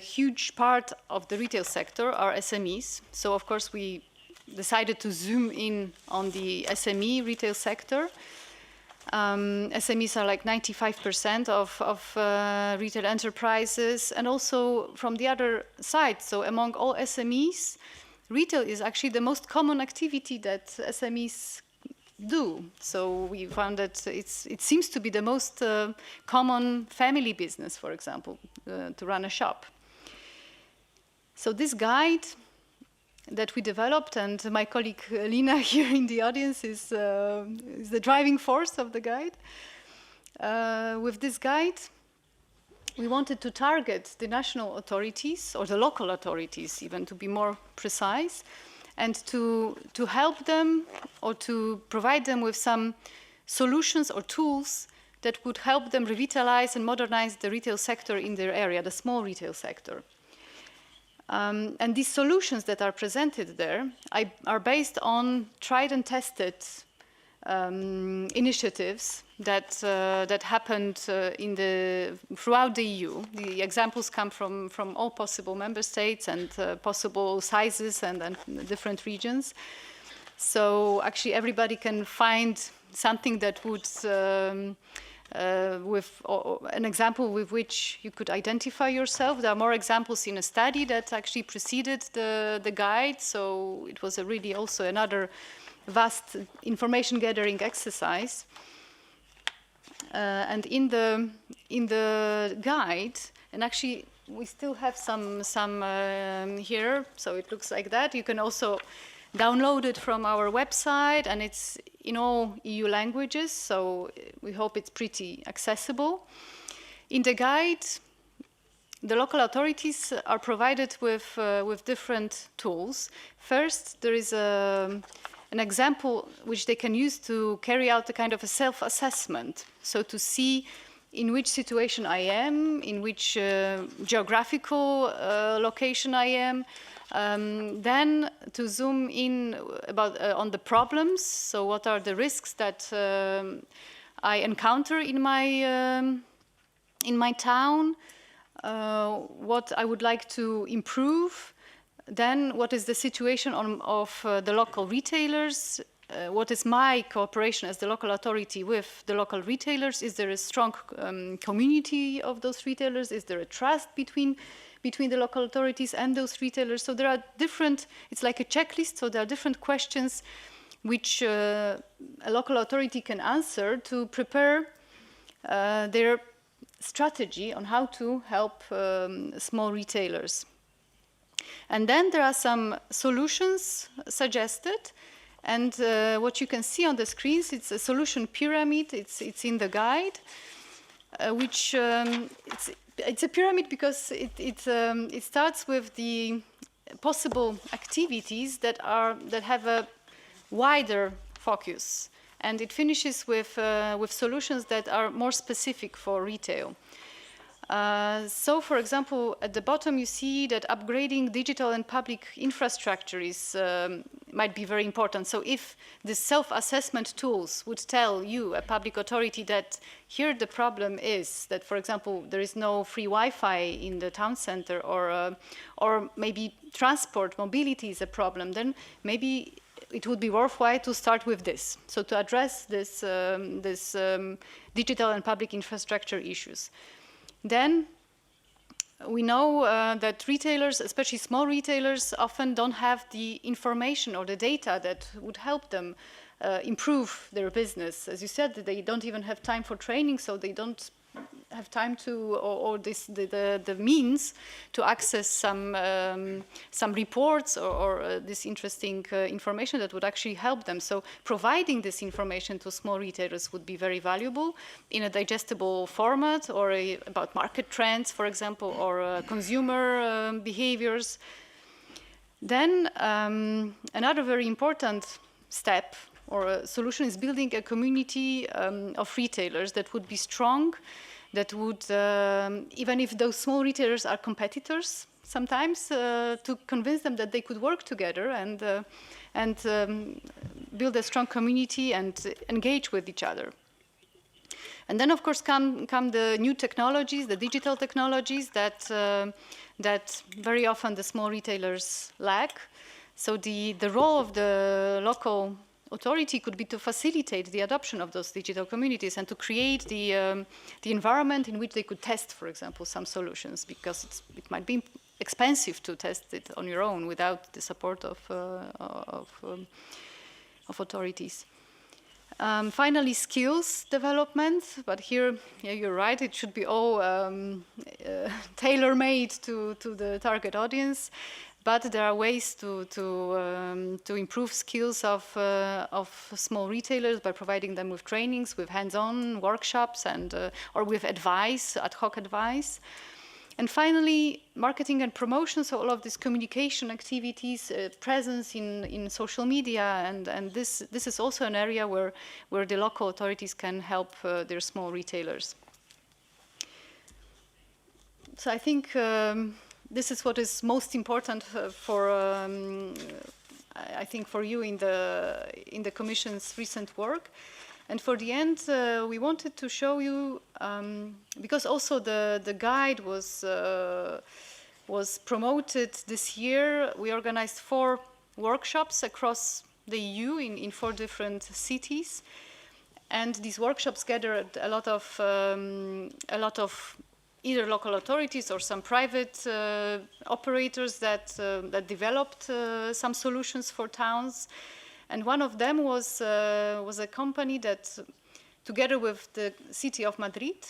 huge part of the retail sector are SMEs. So of course we decided to zoom in on the SME retail sector. SMEs are like 95% of retail enterprises, and also from the other side, so among all SMEs, retail is actually the most common activity that SMEs do. So we found that it seems to be the most common family business, for example, to run a shop. So this guide that we developed, and my colleague Lina here in the audience is the driving force of the guide. With this guide, we wanted to target the national authorities, or the local authorities even, to be more precise, and to help them or to provide them with some solutions or tools that would help them revitalize and modernize the retail sector in their area, the small retail sector. And these solutions that are presented there are based on tried and tested initiatives that happened throughout the EU. The examples come from all possible member states and possible sizes and different regions. So actually everybody can find something that would, with an example with which you could identify yourself. There are more examples in a study that actually preceded the guide. So it was really also another vast information gathering exercise. And in the guide, and actually we still have some here, so it looks like that. You can also download it from our website, and it's in all EU languages, so we hope it's pretty accessible. In the guide, the local authorities are provided with different tools. First, there is an example which they can use to carry out a kind of a self-assessment. So to see in which situation I am, in which geographical location I am, then to zoom in on the problems. So what are the risks that I encounter in my town? what I would like to improve, then what is the situation of the local retailers, what is my cooperation as the local authority with the local retailers, is there a strong community of those retailers, is there a trust between the local authorities and those retailers. So there are different, it's like a checklist, so there are different questions which a local authority can answer to prepare their strategy on how to help small retailers. And then there are some solutions suggested, and what you can see on the screens, it's a solution pyramid, it's in the guide, which it's a pyramid because it starts with the possible activities that have a wider focus, and it finishes with solutions that are more specific for retail. So, for example, at the bottom you see that upgrading digital and public infrastructure might be very important. So if the self-assessment tools would tell you, a public authority, that here the problem is that, for example, there is no free Wi-Fi in the town center, or maybe transport, mobility is a problem, then maybe it would be worthwhile to start with this. So to address this digital and public infrastructure issues. Then we know that retailers, especially small retailers, often don't have the information or the data that would help them improve their business. As you said, they don't even have time for training, so they don't have time to, or the means to access some reports or this interesting information that would actually help them. So providing this information to small retailers would be very valuable in a digestible format, or about market trends, for example, or consumer behaviors. Then another very important step or a solution is building a community of retailers that would be strong, that would, even if those small retailers are competitors sometimes, to convince them that they could work together and build a strong community and engage with each other. And then, of course, come the new technologies, the digital technologies that very often the small retailers lack. So the role of the local authority could be to facilitate the adoption of those digital communities and to create the environment in which they could test, for example, some solutions, because it might be expensive to test it on your own without the support of authorities. Finally, skills development, but here, yeah, you're right, it should be all tailor-made to the target audience. But there are ways to improve skills of small retailers by providing them with trainings, with hands-on workshops, and or with advice, ad hoc advice. And finally, marketing and promotion, so all of these communication activities, presence in social media, and this is also an area where the local authorities can help their small retailers. So I think this is what is most important for I think for you in the Commission's recent work. And for the end, we wanted to show you, because also the guide was promoted this year. We organized 4 workshops across the EU in 4 different cities, and these workshops gathered a lot of either local authorities or some private operators that developed some solutions for towns. And one of them was a company that, together with the city of Madrid,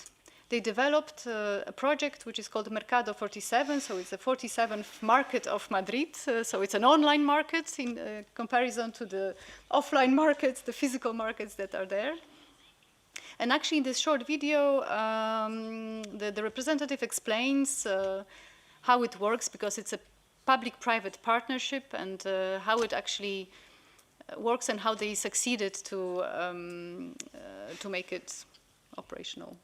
they developed a project which is called Mercado 47. So it's the 47th market of Madrid. So it's an online market in comparison to the offline markets, the physical markets that are there. And actually, in this short video, the representative explains how it works, because it's a public-private partnership, and how it actually works and how they succeeded to make it operational.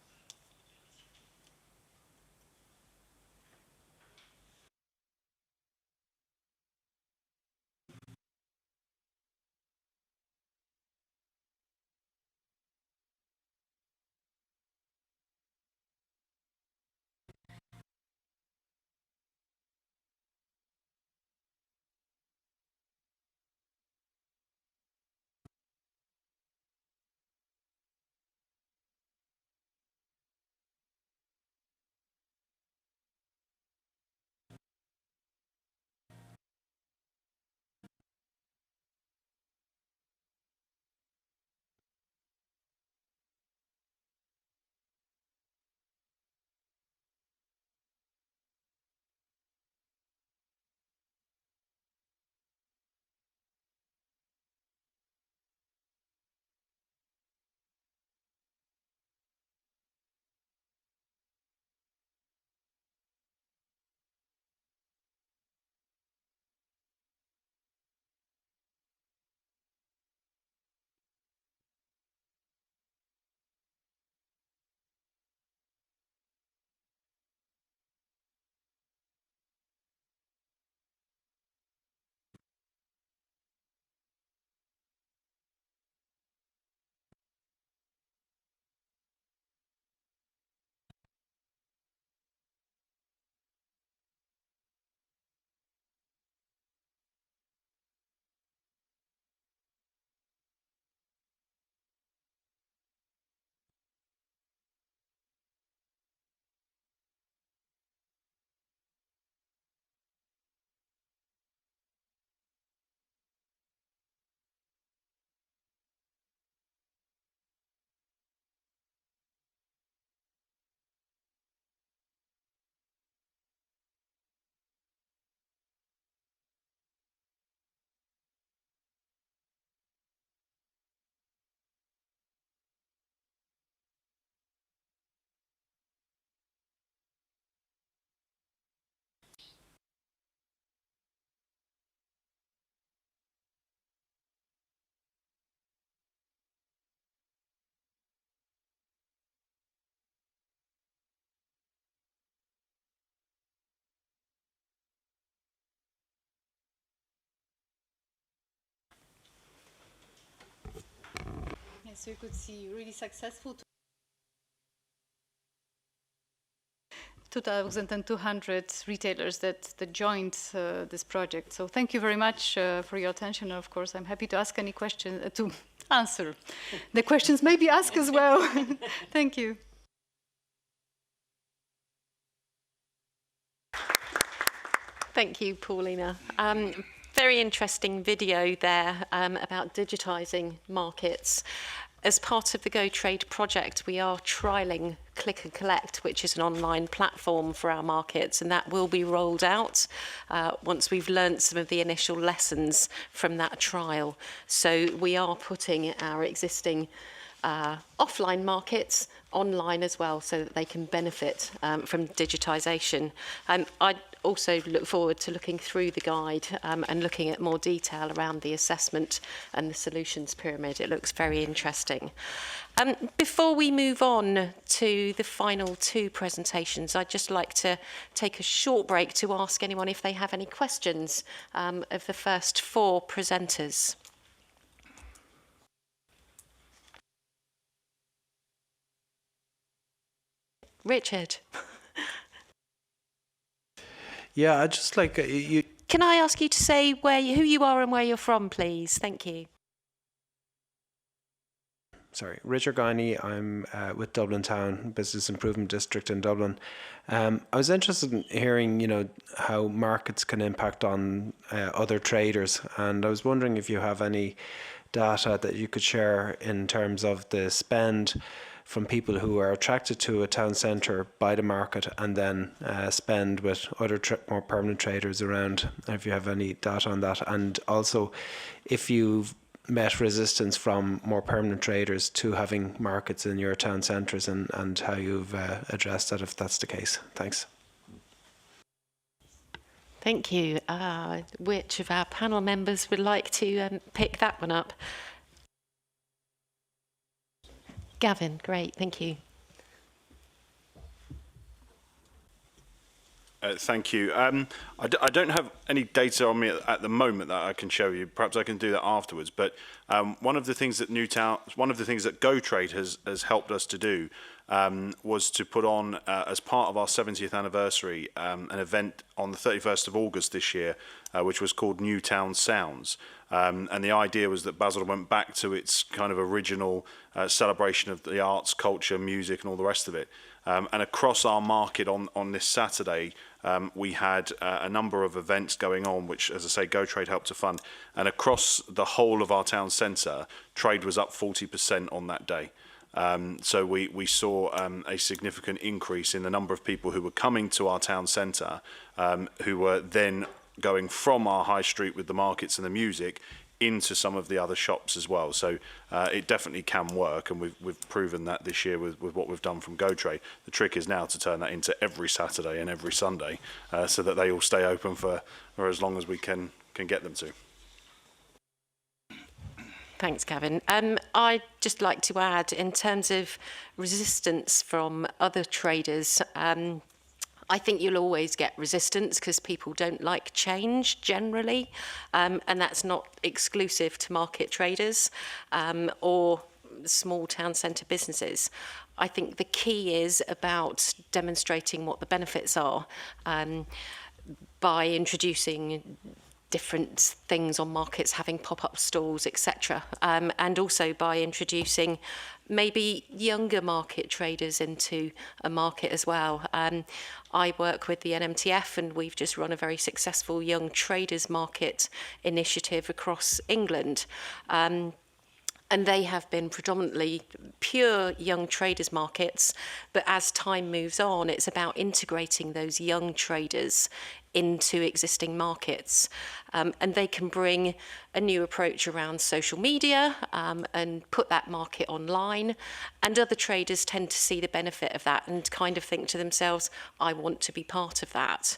So you could see really successful 2,200 retailers that joined this project. So thank you very much for your attention. Of course, I'm happy to ask any questions, to answer the questions, maybe ask as well. Thank you. Thank you, Paulina. Very interesting video there about digitising markets. As part of the Go Trade project, we are trialling Click and Collect, which is an online platform for our markets, and that will be rolled out once we've learnt some of the initial lessons from that trial. So we are putting our existing offline markets online as well, so that they can benefit from digitisation. I also look forward to looking through the guide and looking at more detail around the assessment and the solutions pyramid. It looks very interesting. Before we move on to the final two presentations, I'd just like to take a short break to ask anyone if they have any questions of the first four presenters. Richard. Yeah, I'd just like you. Can I ask you to say who you are and where you're from, please? Thank you. Sorry, Richard Guiney. I'm with Dublin Town Business Improvement District in Dublin. I was interested in hearing, how markets can impact on other traders, and I was wondering if you have any data that you could share in terms of the spend from people who are attracted to a town centre by the market and then spend with other more permanent traders around, if you have any data on that. And also, if you've met resistance from more permanent traders to having markets in your town centres and how you've addressed that, if that's the case. Thanks. Thank you. Which of our panel members would like to pick that one up? Gavin, great, thank you. Thank you. I don't have any data on me at the moment that I can show you. Perhaps I can do that afterwards. But one of the things that Go Trade has helped us to do was to put on, as part of our 70th anniversary, an event on the 31st of August this year, which was called Newtown Sounds. And the idea was that Basel went back to its kind of original celebration of the arts, culture, music, and all the rest of it. And across our market on this Saturday, we had a number of events going on, which, as I say, Go Trade helped to fund. And across the whole of our town centre, trade was up 40% on that day. So we saw a significant increase in the number of people who were coming to our town centre, who were then going from our high street with the markets and the music into some of the other shops as well. So it definitely can work, and we've proven that this year with what we've done from Go Trade. The trick is now to turn that into every Saturday and every Sunday, so that they all stay open for as long as we can get them to. Thanks, Gavin. I'd just like to add, in terms of resistance from other traders, I think you'll always get resistance because people don't like change generally, and that's not exclusive to market traders or small town centre businesses. I think the key is about demonstrating what the benefits are by introducing different things on markets, having pop-up stalls, etc. And also by introducing maybe younger market traders into a market as well. I work with the NMTF, and we've just run a very successful young traders market initiative across England. And they have been predominantly pure young traders markets, but as time moves on, it's about integrating those young traders into existing markets. And they can bring a new approach around social media and put that market online. And other traders tend to see the benefit of that and kind of think to themselves, I want to be part of that.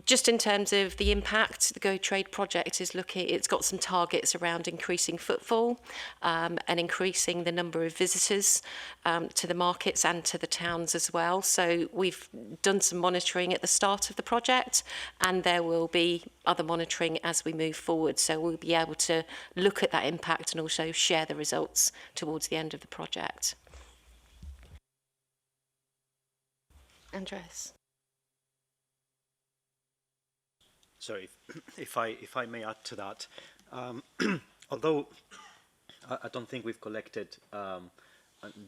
Just in terms of the impact, the Go Trade project is it's got some targets around increasing footfall and increasing the number of visitors to the markets and to the towns as well. So we've done some monitoring at the start of the project, and there will be other monitoring as we move forward. So we'll be able to look at that impact and also share the results towards the end of the project. Andreas. Sorry, if I may add to that, although I don't think we've collected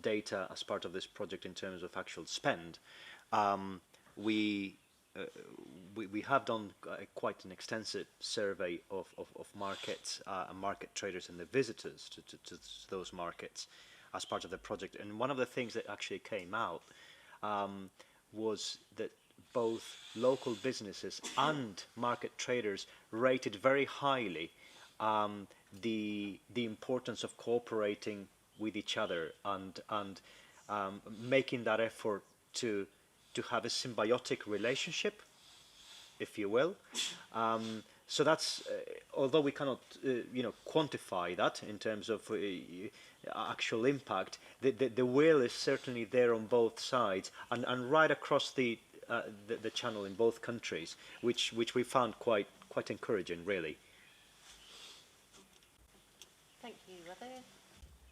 data as part of this project in terms of actual spend, we have done quite an extensive survey of markets and market traders and the visitors to those markets as part of the project. And one of the things that actually came out was that both local businesses and market traders rated very highly the importance of cooperating with each other and making that effort to have a symbiotic relationship, if you will. So that's although we cannot quantify that in terms of actual impact, the will is certainly there on both sides and right across the channel in both countries, which we found quite encouraging, really. Thank you.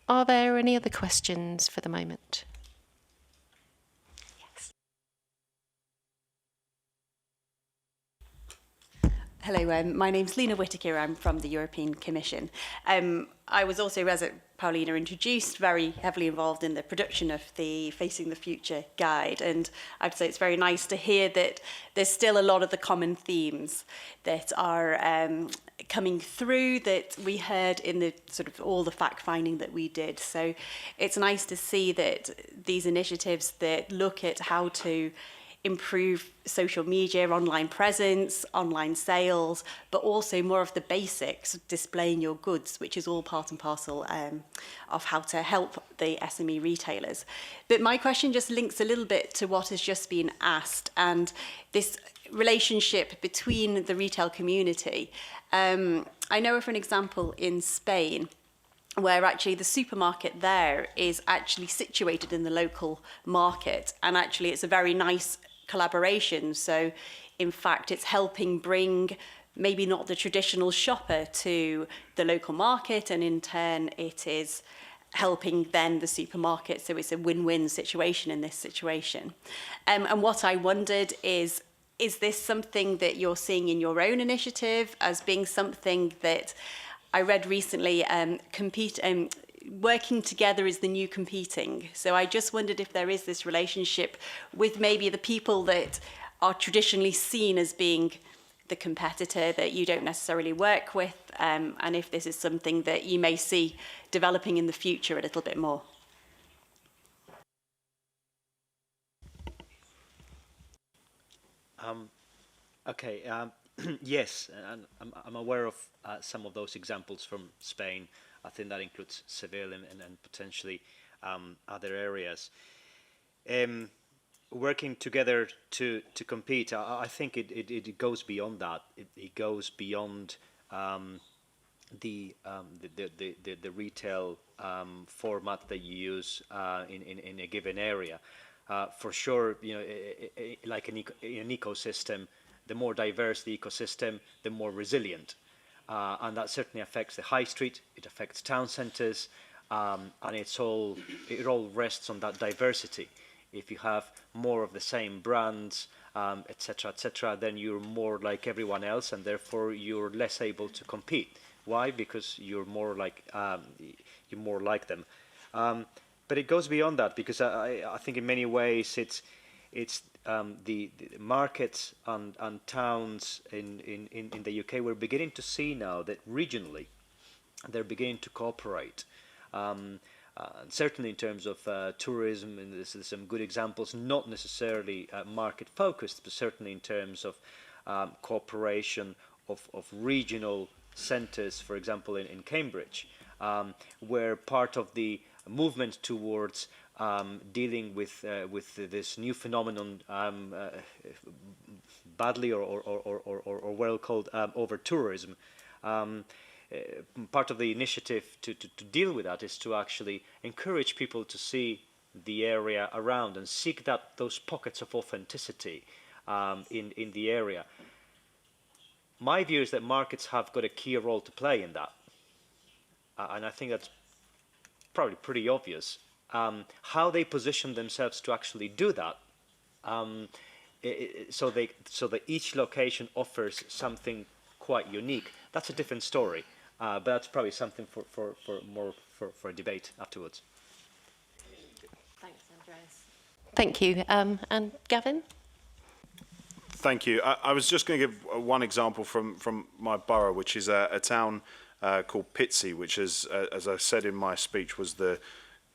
Are there any other questions for the moment? Yes. Hello, my name's Lena Whittaker. I'm from the European Commission. I was also, as Paulina introduced, very heavily involved in the production of the Facing the Future guide, and I'd say it's very nice to hear that there's still a lot of the common themes that are coming through that we heard in the sort of all the fact-finding that we did. So it's nice to see that these initiatives that look at how to improve social media, online presence, online sales, but also more of the basics, displaying your goods, which is all part and parcel of how to help the SME retailers. But my question just links a little bit to what has just been asked, and this relationship between the retail community. I know of an example in Spain where actually the supermarket there is actually situated in the local market, and actually it's a very nice collaboration. So in fact it's helping bring maybe not the traditional shopper to the local market, and in turn it is helping then the supermarket. So it's a win-win situation in this situation. And what I wondered is this something that you're seeing in your own initiative as being something that I read recently, working together is the new competing. So I just wondered if there is this relationship with maybe the people that are traditionally seen as being the competitor that you don't necessarily work with, and if this is something that you may see developing in the future a little bit more. Okay, yes, and I'm aware of some of those examples from Spain. I think that includes Seville and potentially other areas. Working together to compete, I think it goes beyond that. It goes beyond the retail format that you use in a given area. For sure, like in an ecosystem, the more diverse the ecosystem, the more resilient. And that certainly affects the high street, it affects town centres, and it all rests on that diversity. If you have more of the same brands, etc., then you're more like everyone else, and therefore you're less able to compete. Why? Because you're more like them. But it goes beyond that, because I think in many ways it's the markets and towns in the UK. We're beginning to see now that regionally they're beginning to cooperate. Certainly in terms of tourism, and there's some good examples, not necessarily market focused, but certainly in terms of cooperation of regional centres, for example in Cambridge, where part of the movement towards dealing with this new phenomenon badly or well called over tourism. Part of the initiative to deal with that is to actually encourage people to see the area around and seek those pockets of authenticity in the area. My view is that markets have got a key role to play in that, and I think that's probably pretty obvious. How they position themselves to actually do that, so that each location offers something quite unique. That's a different story, but that's probably something for a debate afterwards. Thanks, Andreas. Thank you. And Gavin? Thank you. I was just going to give one example from my borough, which is a town called Pitsea, which is, as I said in my speech, was the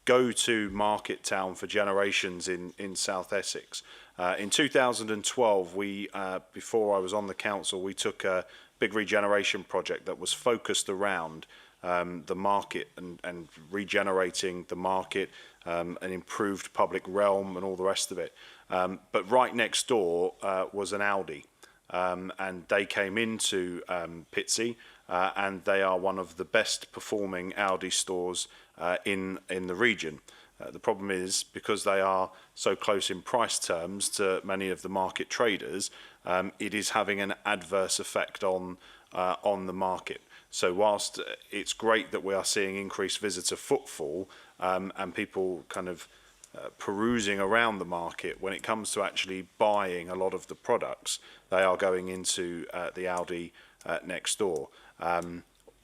go-to market town for generations in South Essex. In 2012, before I was on the council, we took a big regeneration project that was focused around the market and regenerating the market, an improved public realm and all the rest of it. But right next door was an Aldi, and they came into Pitsea, and they are one of the best performing Aldi stores in the region. The problem is, because they are so close in price terms to many of the market traders, it is having an adverse effect on the market. So whilst it's great that we are seeing increased visitor footfall and people kind of perusing around the market, when it comes to actually buying a lot of the products, they are going into the Aldi next door.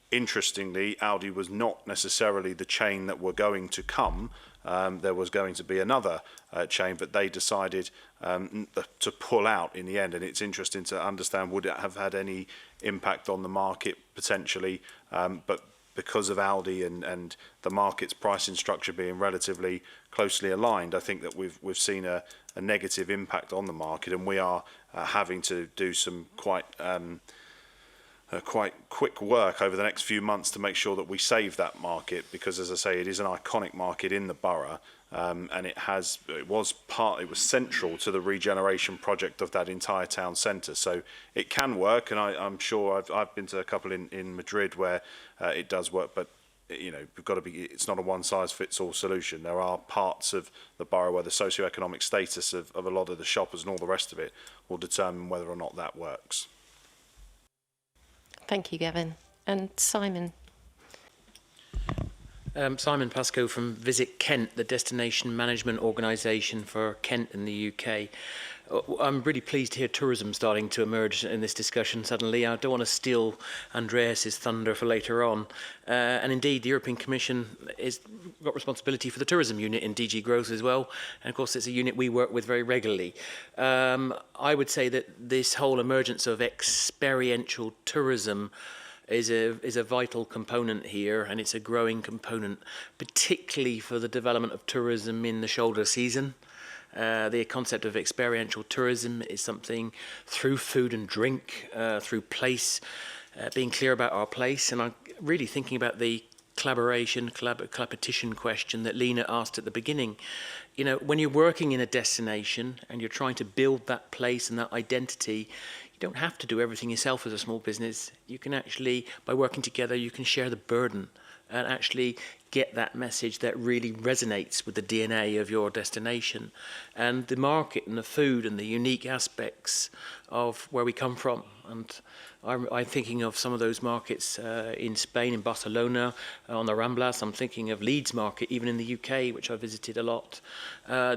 Interestingly, Aldi was not necessarily the chain that were going to come. There was going to be another chain, but they decided to pull out in the end. And it's interesting to understand, would it have had any impact on the market potentially? But because of Aldi and the market's pricing structure being relatively closely aligned, I think that we've seen a negative impact on the market, and we are having to do some quite quick work over the next few months to make sure that we save that market, because, as I say, it is an iconic market in the borough, and it was central to the regeneration project of that entire town centre. So it can work, and I'm sure I've been to a couple in Madrid where it does work, but we've got to be. It's not a one-size-fits-all solution. There are parts of the borough where the socio-economic status of a lot of the shoppers and all the rest of it will determine whether or not that works. Thank you, Gavin. And Simon? Simon Pascoe from Visit Kent, the destination management organisation for Kent in the UK. I'm really pleased to hear tourism starting to emerge in this discussion suddenly. I don't want to steal Andreas's thunder for later on. And indeed, the European Commission has got responsibility for the tourism unit in DG Growth as well. And of course, it's a unit we work with very regularly. I would say that this whole emergence of experiential tourism is a vital component here, and it's a growing component, particularly for the development of tourism in the shoulder season. The concept of experiential tourism is something through food and drink, through place, being clear about our place. And I'm really thinking about the collaboration question that Lena asked at the beginning. When you're working in a destination and you're trying to build that place and that identity, you don't have to do everything yourself as a small business. You can actually, by working together, you can share the burden and actually get that message that really resonates with the DNA of your destination and the market and the food and the unique aspects of where we come from. And I'm thinking of some of those markets in Spain, in Barcelona, on the Ramblas. I'm thinking of Leeds market, even in the UK, which I visited a lot.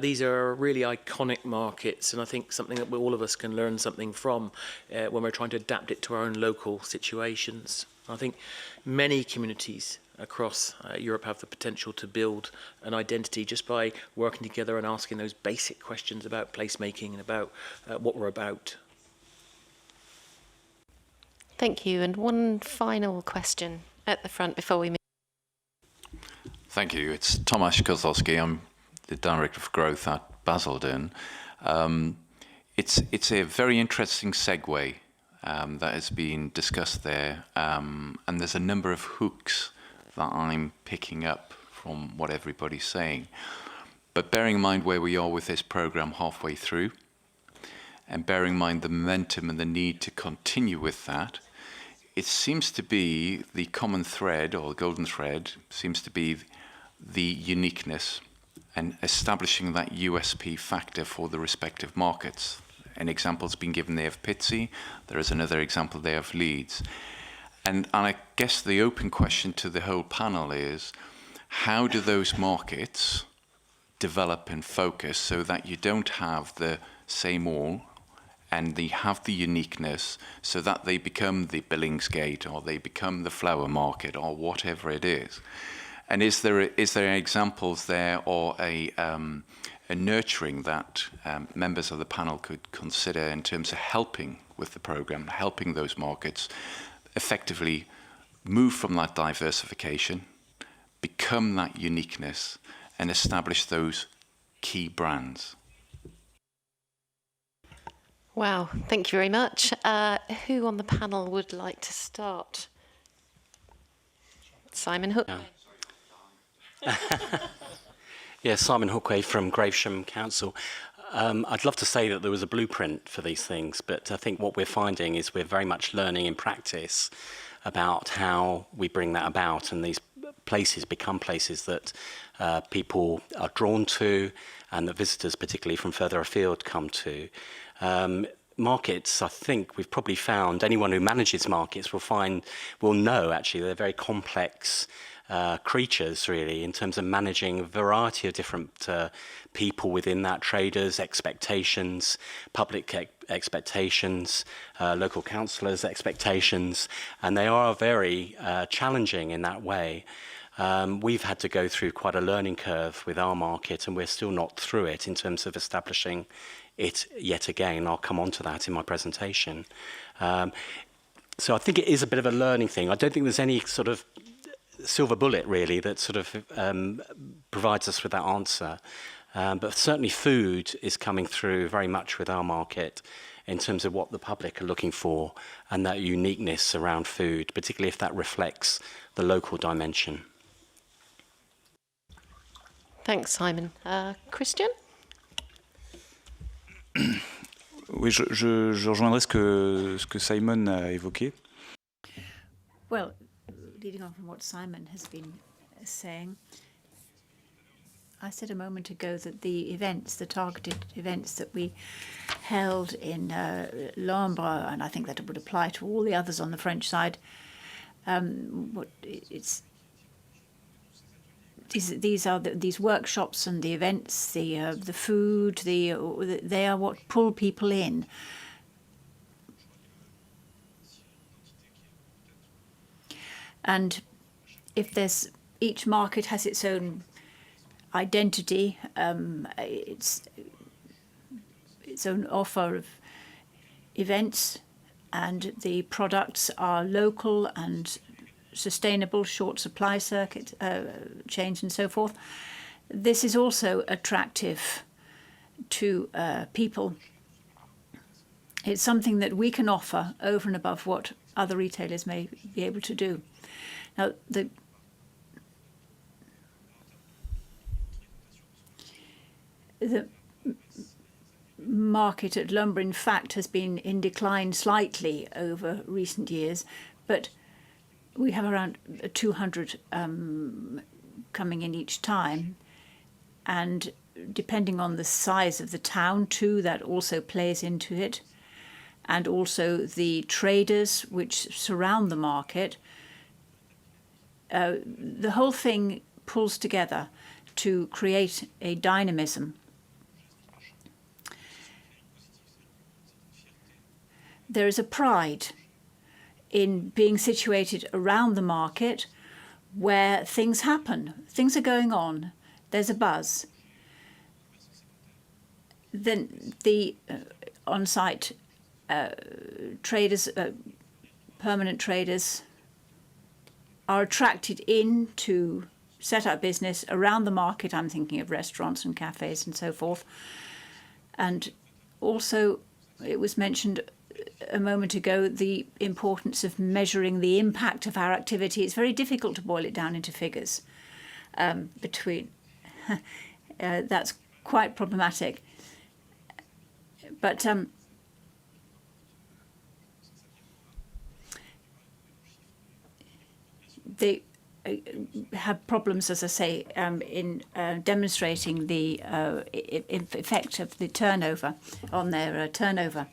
These are really iconic markets, and I think something that all of us can learn something from when we're trying to adapt it to our own local situations. I think many communities across Europe have the potential to build an identity just by working together and asking those basic questions about placemaking and about what we're about. Thank you. And one final question at the front before we move. Thank you. It's Tomasz Kozlowski. I'm the Director of Growth at Basildon. It's a very interesting segue that has been discussed there, and there's a number of hooks that I'm picking up from what everybody's saying. But bearing in mind where we are with this programme halfway through, and bearing in mind the momentum and the need to continue with that, it seems to be the common thread, or the golden thread, seems to be the uniqueness and establishing that USP factor for the respective markets. An example's been given there of Pitsea, there is another example there of Leeds. And I guess the open question to the whole panel is, how do those markets develop and focus so that you don't have the same all, and they have the uniqueness so that they become the Billingsgate or they become the flower market or whatever it is? And is there examples there or a nurturing that members of the panel could consider in terms of helping with the program, helping those markets effectively move from that diversification, become that uniqueness, and establish those key brands? Wow, thank you very much. Who on the panel would like to start? Simon Hook. Yeah, Simon Hookway from Gravesham Council. I'd love to say that there was a blueprint for these things, but I think what we're finding is we're very much learning in practice about how we bring that about, and these places become places that people are drawn to and that visitors, particularly from further afield, come to. Markets, I think we've probably found, anyone who manages markets will know actually they're very complex creatures, really, in terms of managing a variety of different people within that, traders, expectations, public expectations, local councillors' expectations, and they are very challenging in that way. We've had to go through quite a learning curve with our market, and we're still not through it in terms of establishing it yet again. I'll come on to that in my presentation. So I think it is a bit of a learning thing. I don't think there's any sort of silver bullet, really, that sort of provides us with that answer. But certainly food is coming through very much with our market in terms of what the public are looking for and that uniqueness around food, particularly if that reflects the local dimension. Thanks, Simon. Christian? Oui, je rejoindrai ce que Simon a évoqué. Well, leading on from what Simon has been saying, I said a moment ago that the targeted events that we held in Lombre, and I think that it would apply to all the others on the French side, these workshops and the events, the food, they are what pull people in. And if each market has its own identity, its own offer of events, and the products are local and sustainable, short supply circuit chains and so forth. This is also attractive to people. It's something that we can offer over and above what other retailers may be able to do. Now, the market at Lombre, in fact, has been in decline slightly over recent years, but we have around 200 coming in each time. And depending on the size of the town, too, that also plays into it. And also the traders which surround the market. The whole thing pulls together to create a dynamism. There is a pride in being situated around the market where things happen. Things are going on. There's a buzz. Then the on-site traders, permanent traders, are attracted in to set up business around the market. I'm thinking of restaurants and cafes and so forth. And also, it was mentioned a moment ago, the importance of measuring the impact of our activity. It's very difficult to boil it down into figures. That's quite problematic. But they have problems, as I say, in demonstrating the effect of the turnover on their turnover.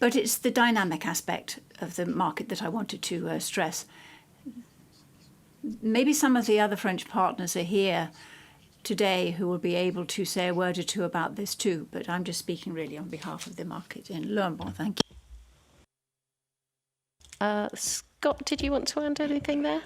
But it's the dynamic aspect of the market that I wanted to stress. Maybe some of the other French partners are here today who will be able to say a word or two about this too, but I'm just speaking really on behalf of the market in Leuenborn. Thank you. Scott, did you want to add anything there?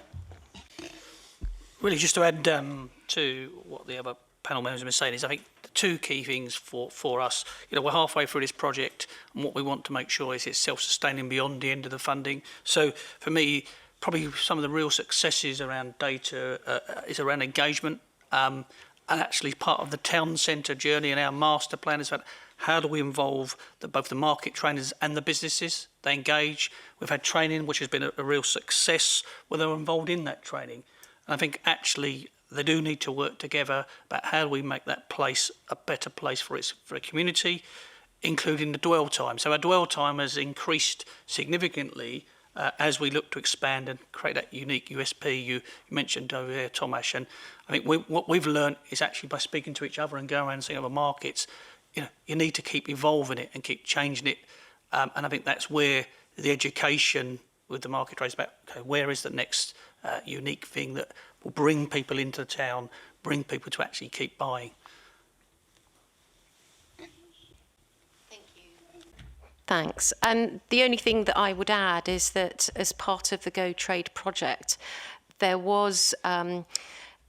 Really, just to add to what the other panel members have been saying is, I think the two key things for us, we're halfway through this project, and what we want to make sure is it's self-sustaining beyond the end of the funding. So for me, probably some of the real successes around data is around engagement, and actually part of the town centre journey and our master plan is about how do we involve both the market trainers and the businesses. They engage. We've had training which has been a real success where they're involved in that training. And I think actually they do need to work together about how do we make that place a better place for a community, including the dwell time. So our dwell time has increased significantly as we look to expand and create that unique USP you mentioned over there, Tomasz. And I think what we've learned is actually by speaking to each other and going around and seeing other markets, you need to keep evolving it and keep changing it. And I think that's where the education with the market trade is about, okay, where is the next unique thing that will bring people into town, bring people to actually keep buying. Thanks. And the only thing that I would add is that as part of the Go Trade project, there was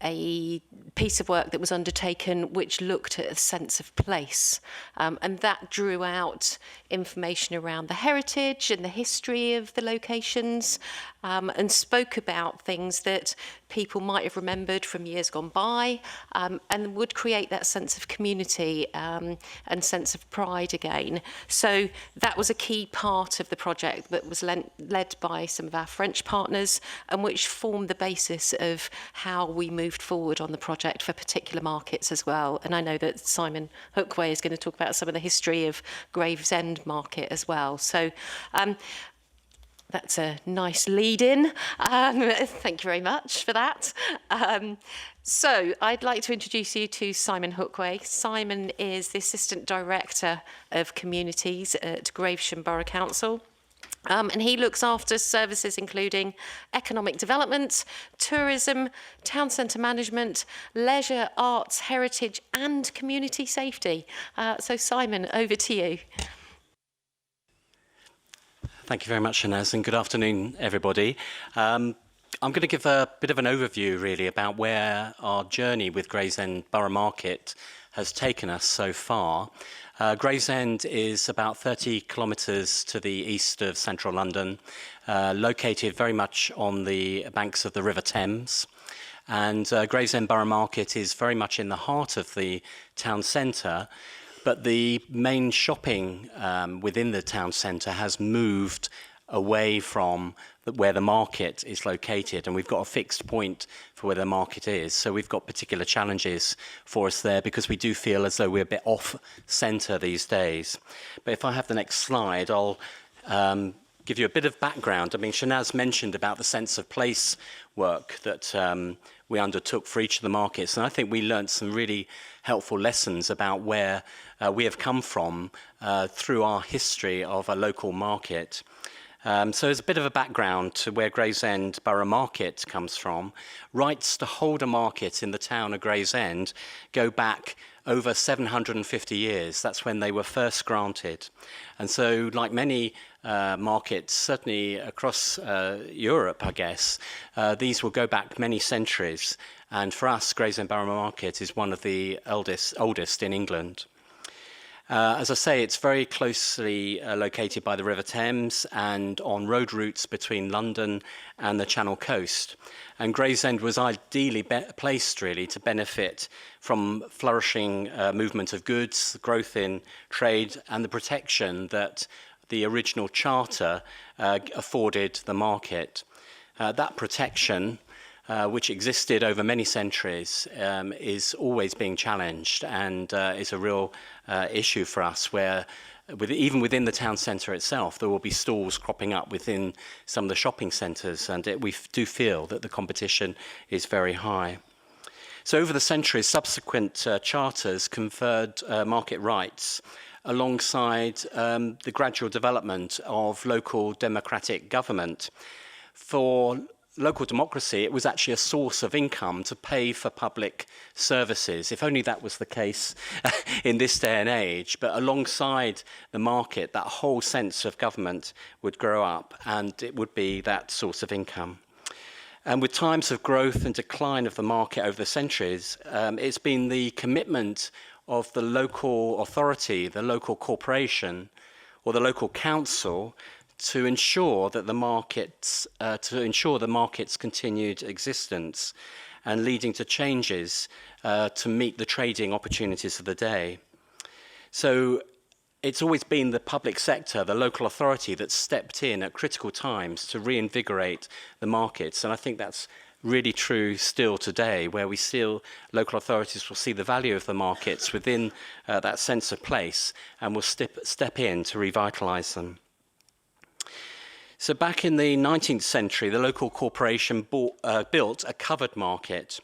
a piece of work that was undertaken which looked at a sense of place. And that drew out information around the heritage and the history of the locations, and spoke about things that people might have remembered from years gone by, and would create that sense of community and sense of pride again. So that was a key part of the project that was led by some of our French partners, and which formed the basis of how we moved forward on the project for particular markets as well. And I know that Simon Hookway is going to talk about some of the history of Gravesend market as well. So that's a nice lead-in. Thank you very much for that. So I'd like to introduce you to Simon Hookway. Simon is the Assistant Director of Communities at Gravesham Borough Council. And he looks after services including economic development, tourism, town centre management, leisure, arts, heritage and community safety. So Simon, over to you. Thank you very much, Shanaz, and good afternoon, everybody. I'm going to give a bit of an overview, really, about where our journey with Gravesend Borough Market has taken us so far. Gravesend is about 30 kilometres to the east of central London, located very much on the banks of the River Thames. And Gravesend Borough Market is very much in the heart of the town centre, but the main shopping within the town centre has moved away from where the market is located, and we've got a fixed point for where the market is. So we've got particular challenges for us there because we do feel as though we're a bit off centre these days. But if I have the next slide, I'll give you a bit of background. I mean, Shanaz mentioned about the sense of place work that we undertook for each of the markets, and I think we learned some really helpful lessons about where we have come from through our history of a local market. So as a bit of a background to where Gravesend Borough Market comes from, rights to hold a market in the town of Gravesend go back over 750 years. That's when they were first granted. And so, like many markets, certainly across Europe, I guess, these will go back many centuries. And for us, Gravesend Borough Market is one of the oldest in England. As I say, it's very closely located by the River Thames and on road routes between London and the Channel Coast. And Gravesend was ideally placed, really, to benefit from flourishing movement of goods, growth in trade, and the protection that the original charter afforded the market. That protection, which existed over many centuries, is always being challenged and is a real issue for us, where even within the town centre itself, there will be stalls cropping up within some of the shopping centres, and we do feel that the competition is very high. So over the centuries, subsequent charters conferred market rights alongside the gradual development of local democratic government. For local democracy, it was actually a source of income to pay for public services. If only that was the case in this day and age. But alongside the market, that whole sense of government would grow up, and it would be that source of income. And with times of growth and decline of the market over the centuries, it's been the commitment of the local authority, the local corporation, or the local council to ensure that the markets, the market's continued existence, and leading to changes to meet the trading opportunities of the day. So it's always been the public sector, the local authority, that stepped in at critical times to reinvigorate the markets. And I think that's really true still today, where we still, local authorities will see the value of the markets within that sense of place and will step in to revitalise them. So back in the 19th century, the local corporation built a covered market.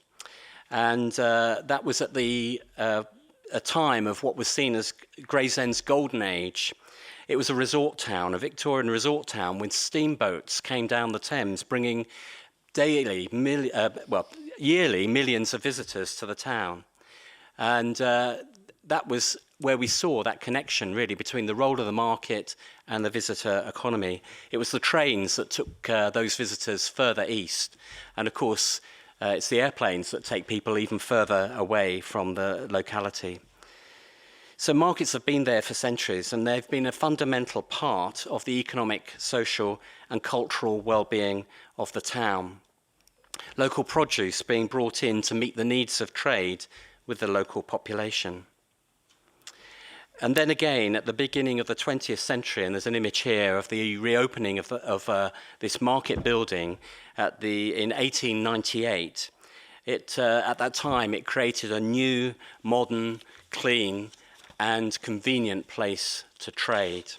And that was at a time of what was seen as Gravesend's golden age. It was a resort town, a Victorian resort town, when steamboats came down the Thames, bringing yearly millions of visitors to the town. And that was where we saw that connection really between the role of the market and the visitor economy. It was the trains that took those visitors further east. And of course, it's the airplanes that take people even further away from the locality. So markets have been there for centuries, and they've been a fundamental part of the economic, social, and cultural well-being of the town. Local produce being brought in to meet the needs of trade with the local population. And then again, at the beginning of the 20th century, and there's an image here of the reopening of this market building in 1898. At that time, it created a new, modern, clean, and convenient place to trade.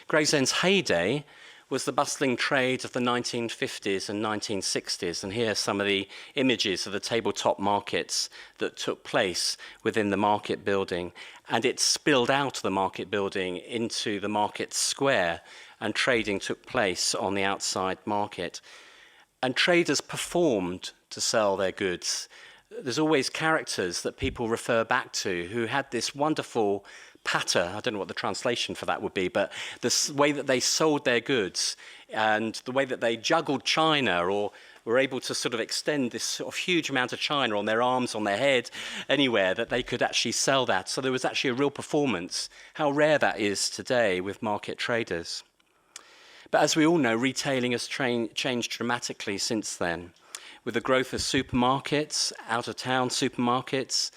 Gravesend's heyday was the bustling trade of the 1950s and 1960s. And here are some of the images of the tabletop markets that took place within the market building. And it spilled out of the market building into the market square, and trading took place on the outside market. And traders performed to sell their goods. There's always characters that people refer back to who had this wonderful patter, I don't know what the translation for that would be, but the way that they sold their goods and the way that they juggled china, or were able to sort of extend this sort of huge amount of china on their arms, on their head, anywhere that they could actually sell that. So there was actually a real performance. How rare that is today with market traders. But as we all know, retailing has changed dramatically since then, with the growth of supermarkets, out-of-town supermarkets,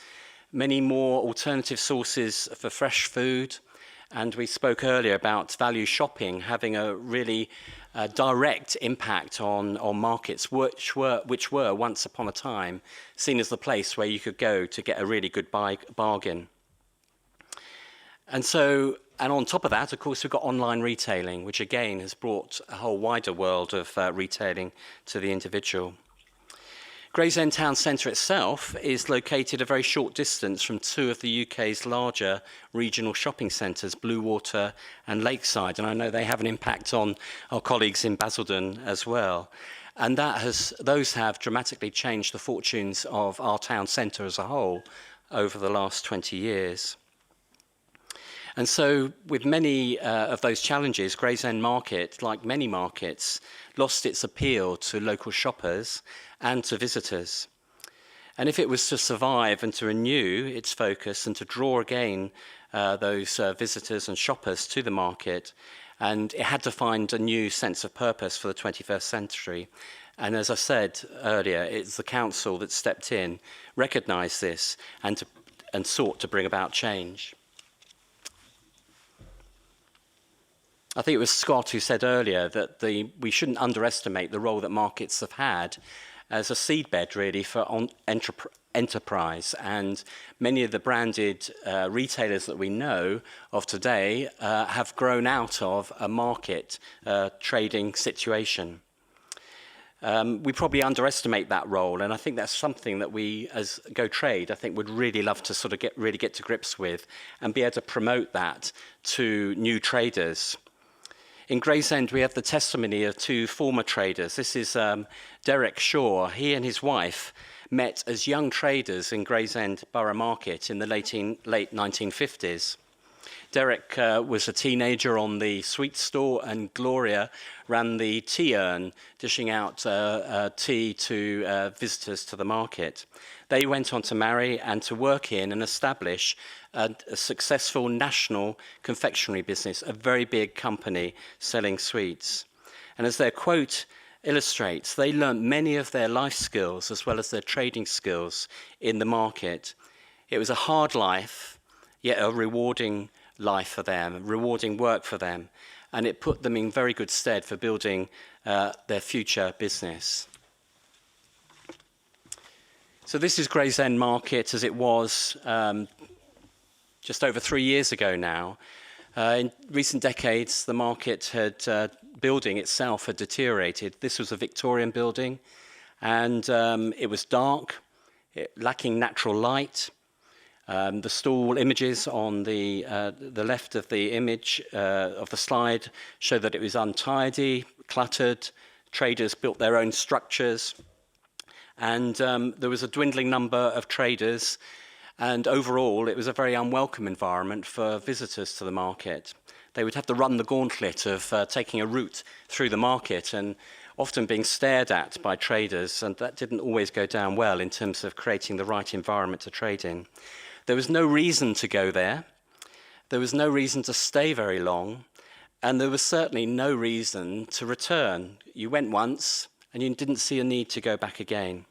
many more alternative sources for fresh food, and we spoke earlier about value shopping having a really direct impact on markets, which were once upon a time seen as the place where you could go to get a really good bargain. And on top of that, of course, we've got online retailing, which again has brought a whole wider world of retailing to the individual. Gravesend Town Centre itself is located a very short distance from two of the UK's larger regional shopping centres, Bluewater and Lakeside, and I know they have an impact on our colleagues in Basildon as well. And those have dramatically changed the fortunes of our town centre as a whole over the last 20 years. And so with many of those challenges, Gravesend Market, like many markets, lost its appeal to local shoppers and to visitors. And if it was to survive and to renew its focus and to draw again those visitors and shoppers to the market, and it had to find a new sense of purpose for the 21st century. And as I said earlier, it's the council that stepped in, recognised this, and sought to bring about change. I think it was Scott who said earlier that we shouldn't underestimate the role that markets have had as a seedbed really for enterprise, and many of the branded retailers that we know of today have grown out of a market trading situation. We probably underestimate that role, and I think that's something that we, as Go Trade, I think would really love to sort of really get to grips with and be able to promote that to new traders. In Gravesend, we have the testimony of two former traders. This is Derek Shaw. He and his wife met as young traders in Gravesend Borough Market in the late 1950s. Derek was a teenager on the sweet store, and Gloria ran the tea urn, dishing out tea to visitors to the market. They went on to marry and to work in and establish a successful national confectionery business, a very big company selling sweets. And as their quote illustrates, they learnt many of their life skills as well as their trading skills in the market. It was a hard life, yet a rewarding life for them, rewarding work for them, and it put them in very good stead for building their future business. So this is Gravesend Market as it was just over 3 years ago now. In recent decades, the market building itself had deteriorated. This was a Victorian building, and it was dark, lacking natural light. The stall images on the left of the image of the slide show that it was untidy, cluttered. Traders built their own structures, and there was a dwindling number of traders, and overall it was a very unwelcome environment for visitors to the market. They would have to run the gauntlet of taking a route through the market and often being stared at by traders, and that didn't always go down well in terms of creating the right environment to trade in. There was no reason to go there. There was no reason to stay very long, and there was certainly no reason to return. You went once, and you didn't see a need to go back again.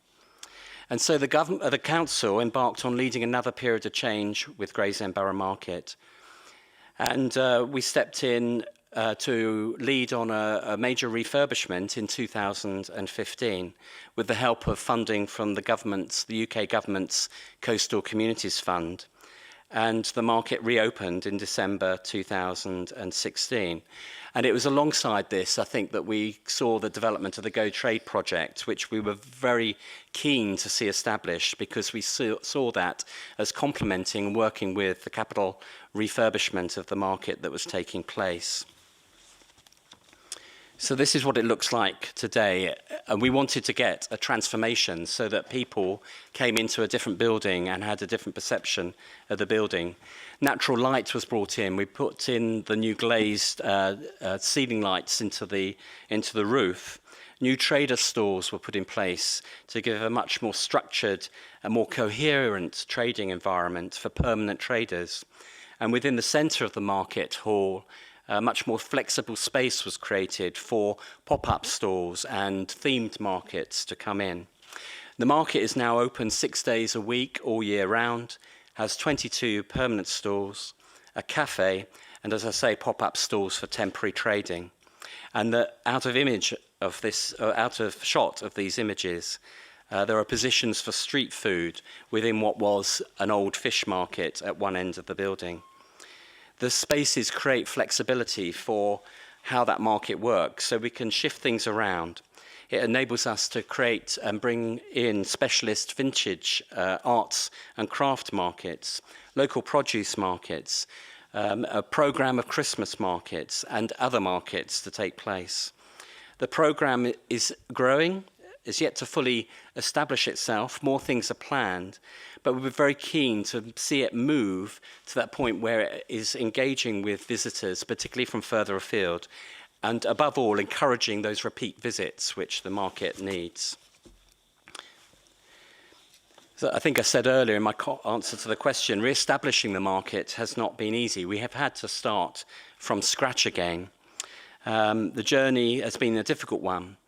And so the council embarked on leading another period of change with Gravesend Borough Market. And we stepped in to lead on a major refurbishment in 2015 with the help of funding from the UK government's Coastal Communities Fund. And the market reopened in December 2016. And it was alongside this, I think, that we saw the development of the Go Trade project, which we were very keen to see established because we saw that as complementing working with the capital refurbishment of the market that was taking place. So this is what it looks like today, and we wanted to get a transformation so that people came into a different building and had a different perception of the building. Natural light was brought in. We put in the new glazed ceiling lights into the roof. New trader stores were put in place to give a much more structured and more coherent trading environment for permanent traders. And within the centre of the market hall, a much more flexible space was created for pop-up stores and themed markets to come in. The market is now open 6 days a week, all year round, has 22 permanent stores, a cafe, and as I say, pop-up stores for temporary trading. And out of shot of these images, there are positions for street food within what was an old fish market at one end of the building. The spaces create flexibility for how that market works, so we can shift things around. It enables us to create and bring in specialist vintage arts and craft markets, local produce markets, a programme of Christmas markets and other markets to take place. The programme is growing, is yet to fully establish itself. More things are planned, but we're very keen to see it move to that point where it is engaging with visitors, particularly from further afield, and above all, encouraging those repeat visits which the market needs. So I think I said earlier in my answer to the question, re-establishing the market has not been easy. We have had to start from scratch again. The journey has been a difficult one.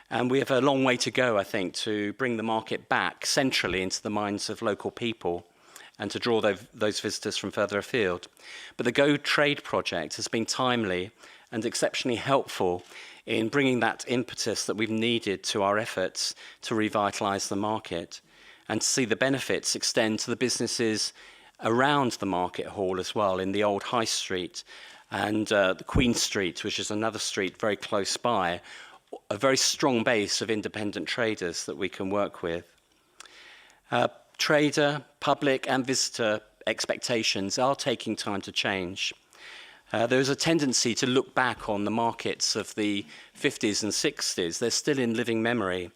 And we have a long way to go, I think, to bring the market back centrally into the minds of local people and to draw those visitors from further afield. But the Go Trade project has been timely and exceptionally helpful in bringing that impetus that we've needed to our efforts to revitalise the market and to see the benefits extend to the businesses around the market hall as well, in the old High Street and the Queen Street, which is another street very close by, a very strong base of independent traders that we can work with. Trader, public and visitor expectations are taking time to change. There's a tendency to look back on the markets of the 50s and 60s. They're still in living memory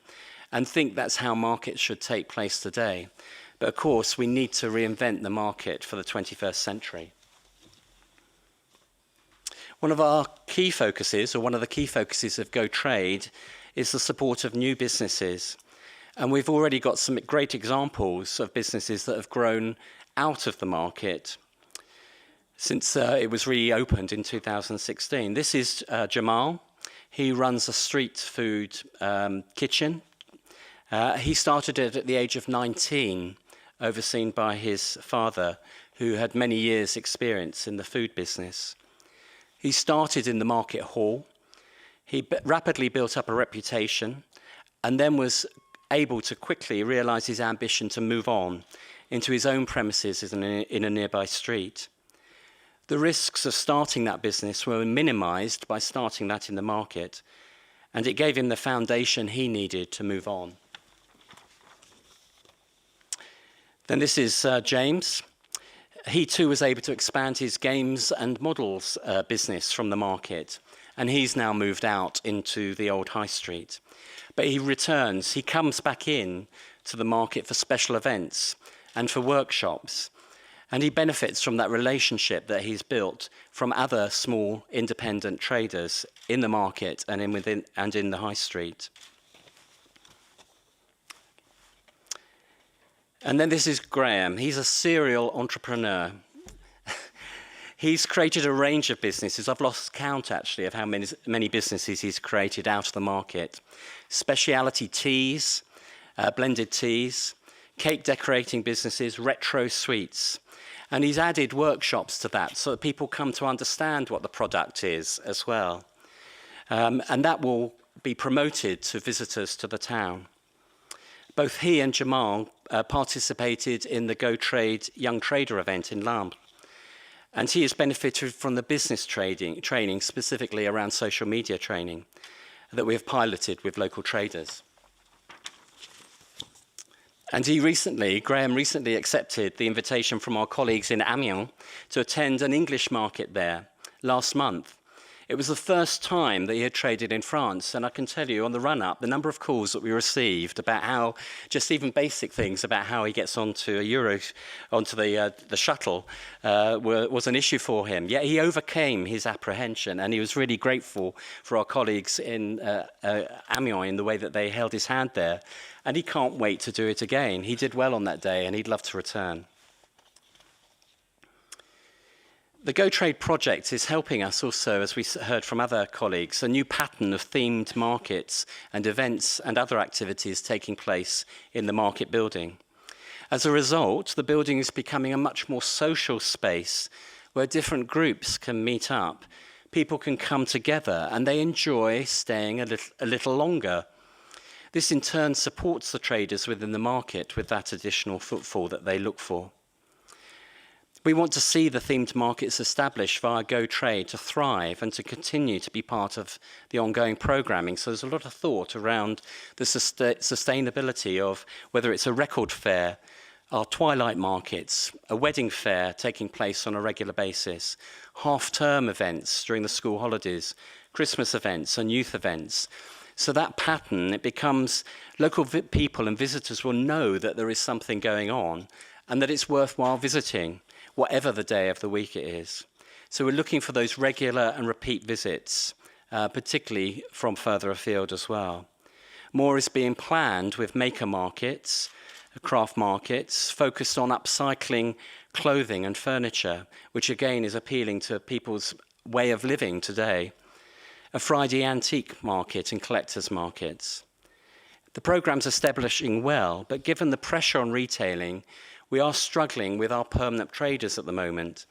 and think that's how markets should take place today. But of course, we need to reinvent the market for the 21st century. One of our key focuses, or one of the key focuses of Go Trade, is the support of new businesses. And we've already got some great examples of businesses that have grown out of the market since it was reopened in 2016. This is Jamal. He runs a street food kitchen. He started it at the age of 19, overseen by his father, who had many years' experience in the food business. He started in the market hall. He rapidly built up a reputation and then was able to quickly realise his ambition to move on into his own premises in a nearby street. The risks of starting that business were minimised by starting that in the market, and it gave him the foundation he needed to move on. Then this is James. He too was able to expand his games and models business from the market, and he's now moved out into the old High Street. But he returns, he comes back in to the market for special events and for workshops, and he benefits from that relationship that he's built from other small independent traders in the market and in the High Street. And then this is Graham. He's a serial entrepreneur. He's created a range of businesses. I've lost count, actually, of how many businesses he's created out of the market. Specialty teas, blended teas, cake decorating businesses, retro sweets. And he's added workshops to that so that people come to understand what the product is as well. And that will be promoted to visitors to the town. Both he and Jamal participated in the Go Trade Young Trader event in Lambre. And he has benefited from the business training, specifically around social media training, that we have piloted with local traders. And Graham recently accepted the invitation from our colleagues in Amiens to attend an English market there last month. It was the first time that he had traded in France, and I can tell you on the run-up, the number of calls that we received about how, just even basic things about how he gets onto the shuttle was an issue for him. Yet he overcame his apprehension, and he was really grateful for our colleagues in Amiens in the way that they held his hand there. And he can't wait to do it again. He did well on that day, and he'd love to return. The Go Trade project is helping us also, as we heard from other colleagues, a new pattern of themed markets and events and other activities taking place in the market building. As a result, the building is becoming a much more social space where different groups can meet up. People can come together and they enjoy staying a little longer. This in turn supports the traders within the market with that additional footfall that they look for. We want to see the themed markets established via Go Trade to thrive and to continue to be part of the ongoing programming. So there's a lot of thought around the sustainability of whether it's a record fair, our twilight markets, a wedding fair taking place on a regular basis, half-term events during the school holidays, Christmas events and youth events. So that pattern, it becomes local people and visitors will know that there is something going on and that it's worthwhile visiting, whatever the day of the week it is. So we're looking for those regular and repeat visits, particularly from further afield as well. More is being planned with maker markets, craft markets, focused on upcycling clothing and furniture, which again is appealing to people's way of living today. A Friday antique market and collectors markets. The programme's establishing well, but given the pressure on retailing, We are struggling with our permanent traders at the moment.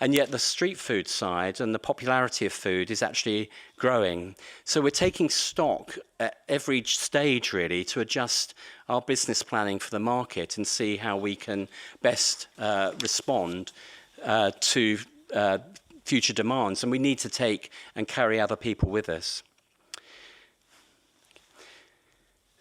And yet the street food side and the popularity of food is actually growing. So we're taking stock at every stage, really, to adjust our business planning for the market and see how we can best respond to future demands. And we need to take and carry other people with us.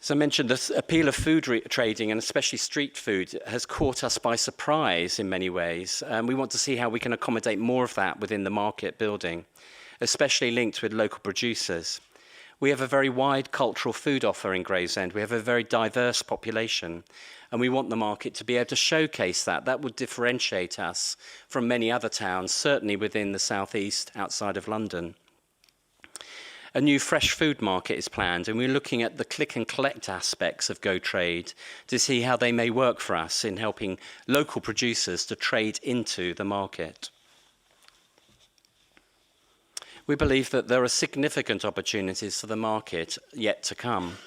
As I mentioned, the appeal of food trading, and especially street food, has caught us by surprise in many ways. We want to see how we can accommodate more of that within the market building, especially linked with local producers. We have a very wide cultural food offer in Gravesend. We have a very diverse population, and we want the market to be able to showcase that. That would differentiate us from many other towns, certainly within the southeast outside of London. A new fresh food market is planned, and we're looking at the click and collect aspects of Go Trade to see how they may work for us in helping local producers to trade into the market. We believe that there are significant opportunities for the market yet to come.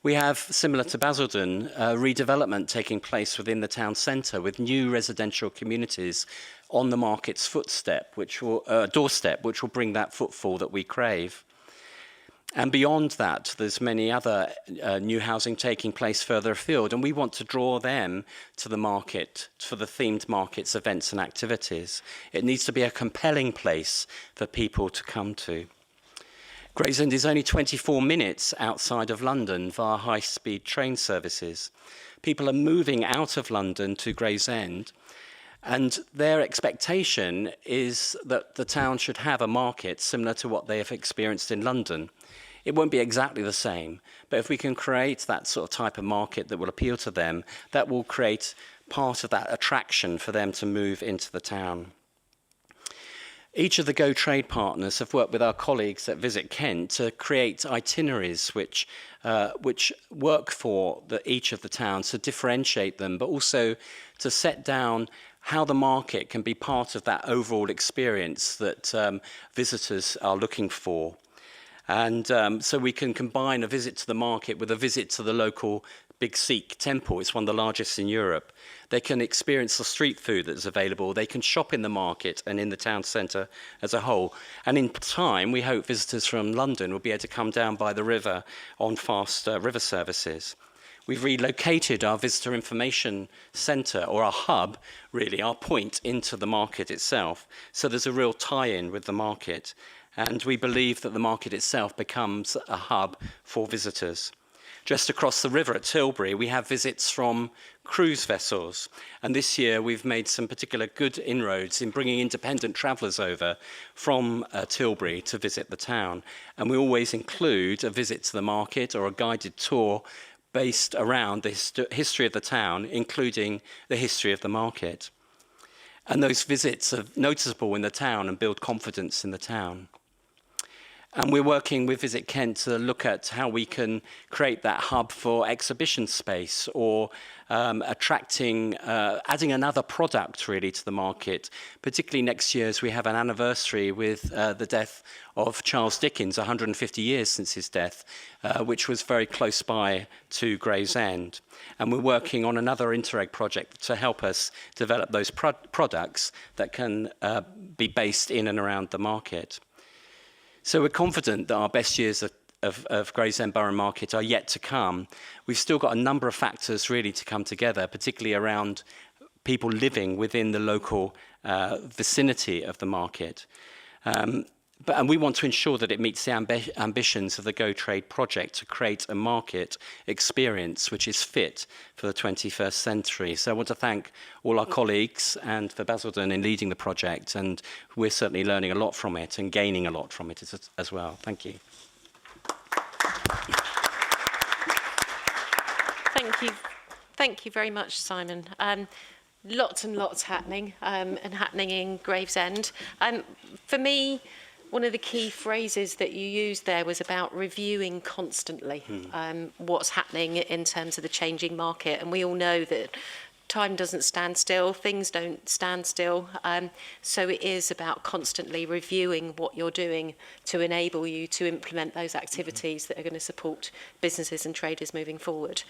We have, similar to Basildon, redevelopment taking place within the town centre with new residential communities on the market's doorstep, which will bring that footfall that we crave. And beyond that, there's many other new housing taking place further afield, and we want to draw them to the market for the themed markets, events and activities. It needs to be a compelling place for people to come to. Gravesend is only 24 minutes outside of London via high-speed train services. People are moving out of London to Gravesend, and their expectation is that the town should have a market similar to what they have experienced in London. It won't be exactly the same, but if we can create that sort of type of market that will appeal to them, that will create part of that attraction for them to move into the town. Each of the Go Trade partners have worked with our colleagues at Visit Kent to create itineraries which work for each of the towns to differentiate them, but also to set down how the market can be part of that overall experience that visitors are looking for. And so we can combine a visit to the market with a visit to the local Big Sikh temple. It's one of the largest in Europe. They can experience the street food that's available. They can shop in the market and in the town centre as a whole. And in time, we hope visitors from London will be able to come down by the river on fast river services. We've relocated our visitor information centre, or our hub, really, our point into the market itself. So there's a real tie-in with the market. And we believe that the market itself becomes a hub for visitors. Just across the river at Tilbury, we have visits from cruise vessels. And this year, we've made some particular good inroads in bringing independent travellers over from Tilbury to visit the town. And we always include a visit to the market or a guided tour based around the history of the town, including the history of the market. And those visits are noticeable in the town and build confidence in the town. And we're working with Visit Kent to look at how we can create that hub for exhibition space or adding another product really to the market, particularly next year as we have an anniversary with the death of Charles Dickens, 150 years since his death, which was very close by to Gravesend. And we're working on another Interreg project to help us develop those products that can be based in and around the market. So we're confident that our best years of Gravesend Borough Market are yet to come. We've still got a number of factors really to come together, particularly around people living within the local vicinity of the market. And we want to ensure that it meets the ambitions of the Go Trade project to create a market experience which is fit for the 21st century. So I want to thank all our colleagues and for Basildon in leading the project, and we're certainly learning a lot from it and gaining a lot from it as well. Thank you. Thank you very much, Simon. Lots and lots happening in Gravesend. For me, one of the key phrases that you used there was about reviewing constantly what's happening in terms of the changing market. And we all know that time doesn't stand still, things don't stand still. So it is about constantly reviewing what you're doing to enable you to implement those activities that are going to support businesses and traders moving forward.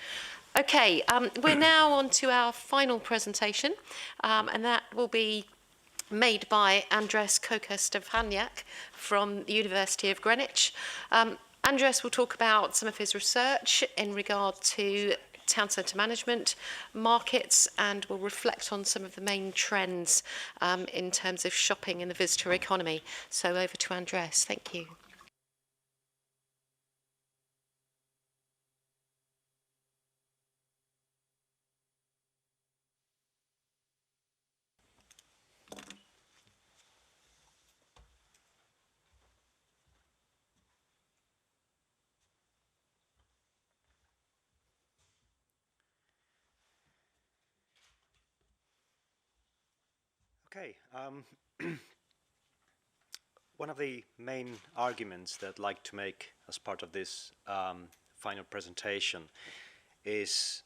Okay, we're now on to our final presentation, and that will be made by Andres Coca-Stefaniak from the University of Greenwich. Andres will talk about some of his research in regard to town centre management, markets, and will reflect on some of the main trends in terms of shopping and the visitor economy. So over to Andres. Thank you. Okay. One of the main arguments that I'd like to make as part of this final presentation is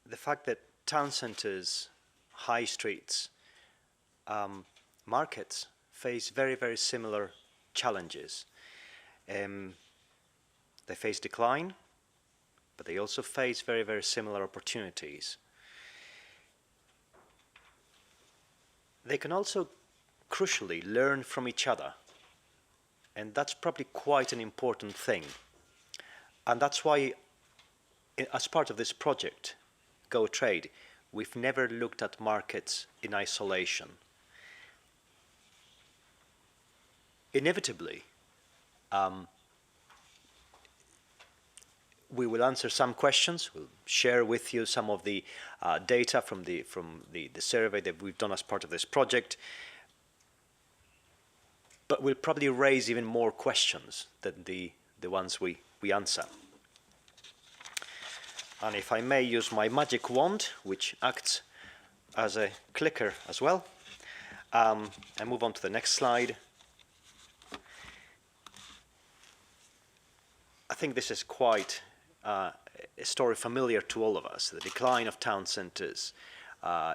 the fact that town centres, high streets, markets face very, very similar challenges. They face decline, but they also face very, very similar opportunities. They can also, crucially, learn from each other. And that's probably quite an important thing. And that's why, as part of this project, Go Trade, we've never looked at markets in isolation. Inevitably, we will answer some questions. We'll share with you some of the data from the survey that we've done as part of this project. But we'll probably raise even more questions than the ones we answer. And if I may use my magic wand, which acts as a clicker as well, and move on to the next slide. I think this is quite a story familiar to all of us, the decline of town centres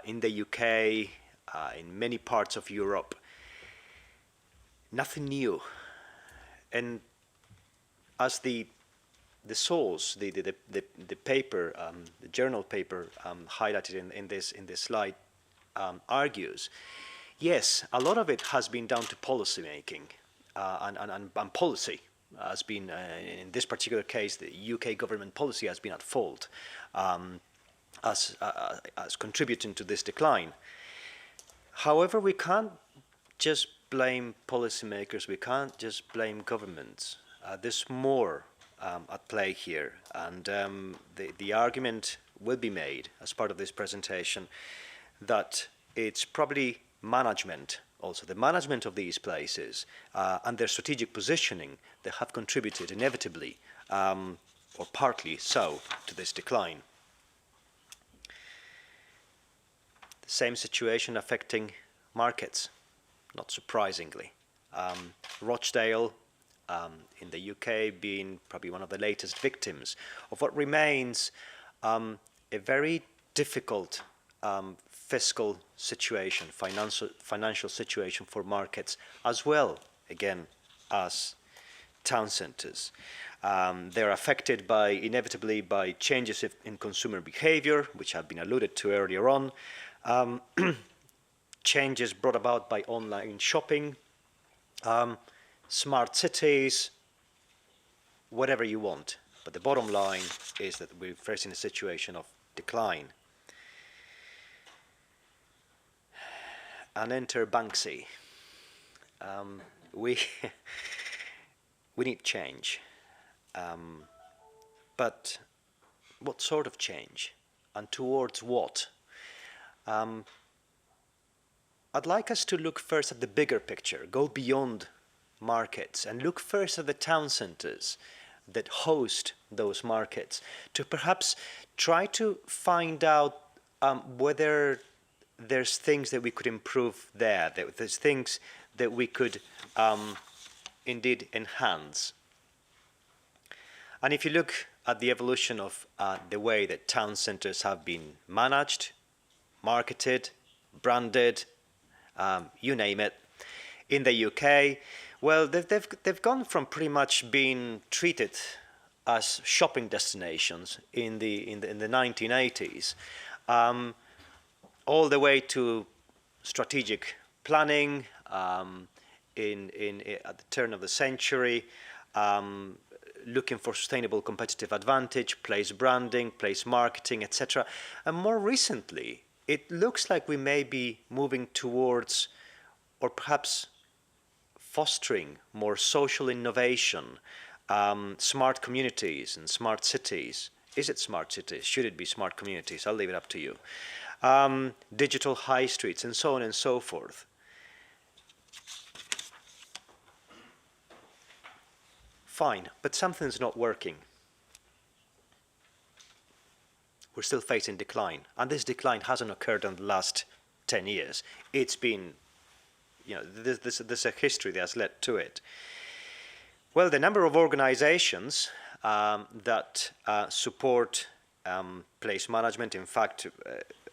in the UK, in many parts of Europe. Nothing new. And as the source, the paper, the journal paper highlighted in this slide argues, yes, a lot of it has been down to policy making and policy. Has been, in this particular case, the UK government policy has been at fault as contributing to this decline. However, we can't just blame policymakers, we can't just blame governments. There's more at play here, and the argument will be made as part of this presentation that it's probably management, also the management of these places and their strategic positioning that have contributed inevitably or partly so to this decline. The same situation affecting markets, not surprisingly. Rochdale in the UK being probably one of the latest victims of what remains a very difficult fiscal situation, financial situation for markets, as well, again, as town centres. They're affected inevitably by changes in consumer behaviour, which have been alluded to earlier on, changes brought about by online shopping, smart cities, whatever you want. But the bottom line is that we're facing a situation of decline. And enter Banksy. We need change. But what sort of change? And towards what? I'd like us to look first at the bigger picture, go beyond markets, and look first at the town centres that host those markets, to perhaps try to find out whether there's things that we could improve there, that there's things that we could indeed enhance. And if you look at the evolution of the way that town centres have been managed, marketed, branded, you name it. In the UK, well, they've gone from pretty much being treated as shopping destinations in the 1980s, all the way to strategic planning at the turn of the century, looking for sustainable competitive advantage, place branding, place marketing, etc. And more recently, it looks like we may be moving towards, or perhaps fostering, more social innovation, smart communities and smart cities. Is it smart cities? Should it be smart communities? I'll leave it up to you. Digital high streets, and so on and so forth. Fine, but something's not working. We're still facing decline, and this decline hasn't occurred in the last 10 years. It's been, there's a history that has led to it. Well, the number of organizations that support place management, in fact,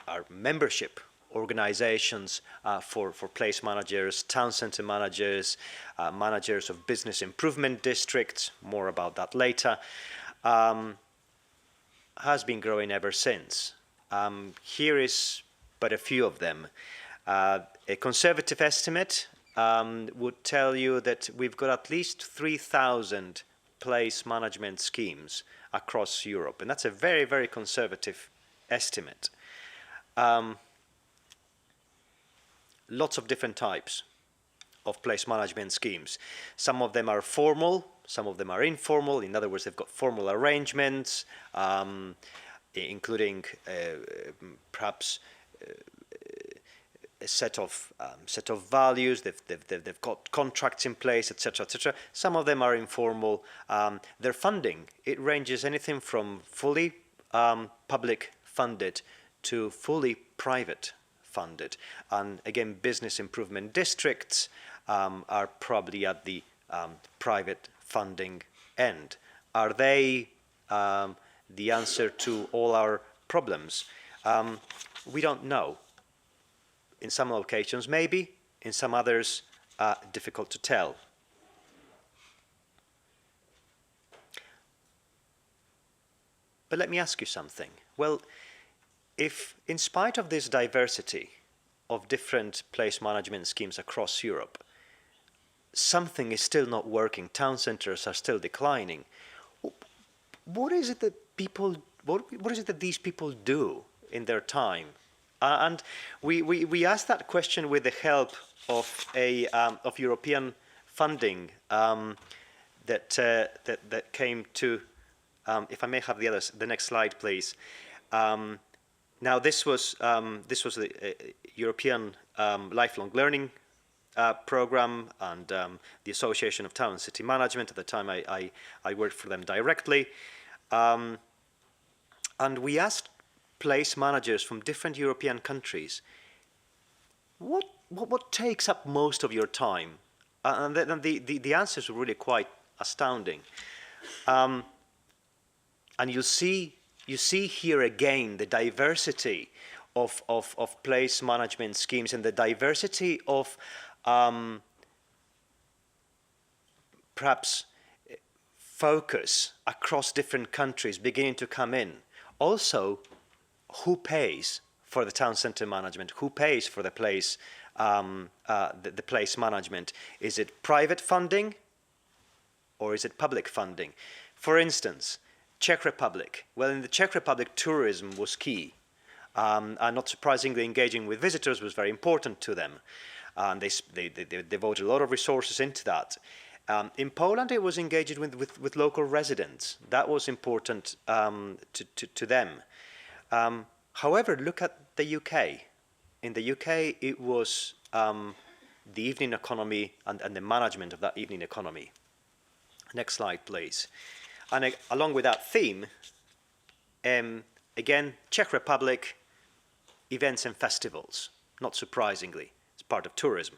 are membership organizations for place managers, town centre managers, managers of business improvement districts, more about that later, has been growing ever since. Here is but a few of them. A conservative estimate would tell you that we've got at least 3,000 place management schemes across Europe, and that's a very, very conservative estimate. Lots of different types of place management schemes. Some of them are formal, some of them are informal. In other words, they've got formal arrangements, including perhaps a set of values. They've got contracts in place, etc., etc. Some of them are informal. Their funding, it ranges anything from fully public funded to fully private funded. And again, business improvement districts are probably at the private funding end. Are they the answer to all our problems? We don't know. In some locations, maybe. In some others, difficult to tell. But let me ask you something. Well, if in spite of this diversity of different place management schemes across Europe, something is still not working, town centres are still declining, what is it that what is it that these people do in their time? And we asked that question with the help of of European funding that came to. If I may have the next slide, please. Now this was the European Lifelong Learning program and the Association of Town and City Management. At the time, I worked for them directly, and we asked place managers from different European countries, what takes up most of your time? And the answers were really quite astounding. And you see here again the diversity of place management schemes and the diversity of perhaps focus across different countries beginning to come in. Also, who pays for the town centre management? Who pays for the place the place management? Is it private funding or is it public funding? For instance, Czech Republic. Well, in the Czech Republic, tourism was key. And not surprisingly, engaging with visitors was very important to them. And they devoted a lot of resources into that. In Poland, it was engaging with local residents. That was important to them. However, look at the UK. In the UK, it was the evening economy and the management of that evening economy. Next slide, please. And along with that theme, again, Czech Republic, events and festivals, not surprisingly, it's part of tourism.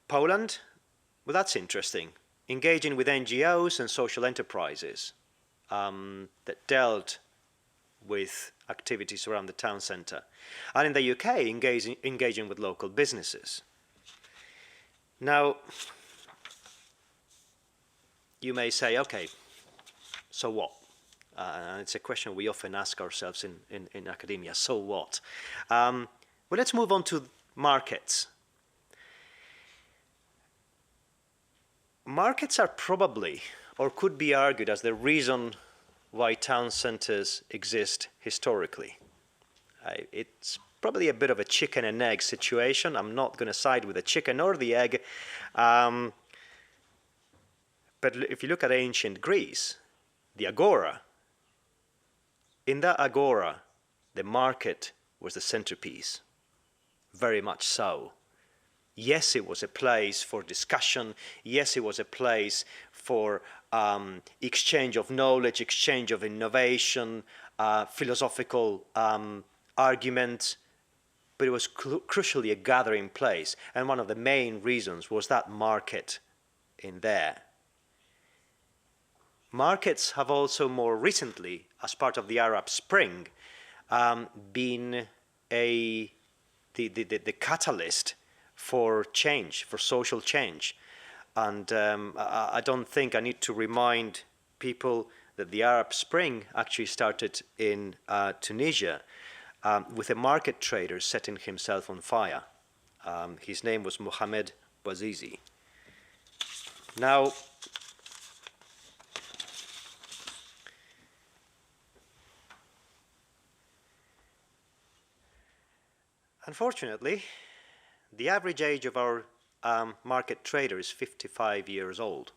Poland, well, that's interesting. engaging with NGOs and social enterprises that dealt with activities around the town centre. And in the UK, engaging with local businesses. Now, you may say, okay, so what? And it's a question we often ask ourselves in academia, so what? Well, let's move on to markets. Markets are probably, or could be argued as the reason why town centres exist historically. It's probably a bit of a chicken and egg situation. I'm not going to side with the chicken or the egg. But if you look at ancient Greece, the agora, in that agora, the market was the centerpiece, very much so. Yes, it was a place for discussion. Yes, it was a place for exchange of knowledge, exchange of innovation, philosophical argument, but it was crucially a gathering place. And one of the main reasons was that market in there. Markets have also more recently, as part of the Arab Spring, been the catalyst for change, for social change. And I don't think I need to remind people that the Arab Spring actually started in Tunisia with a market trader setting himself on fire. His name was Mohamed Bouazizi. Now, unfortunately, the average age of our market trader is 55 years old.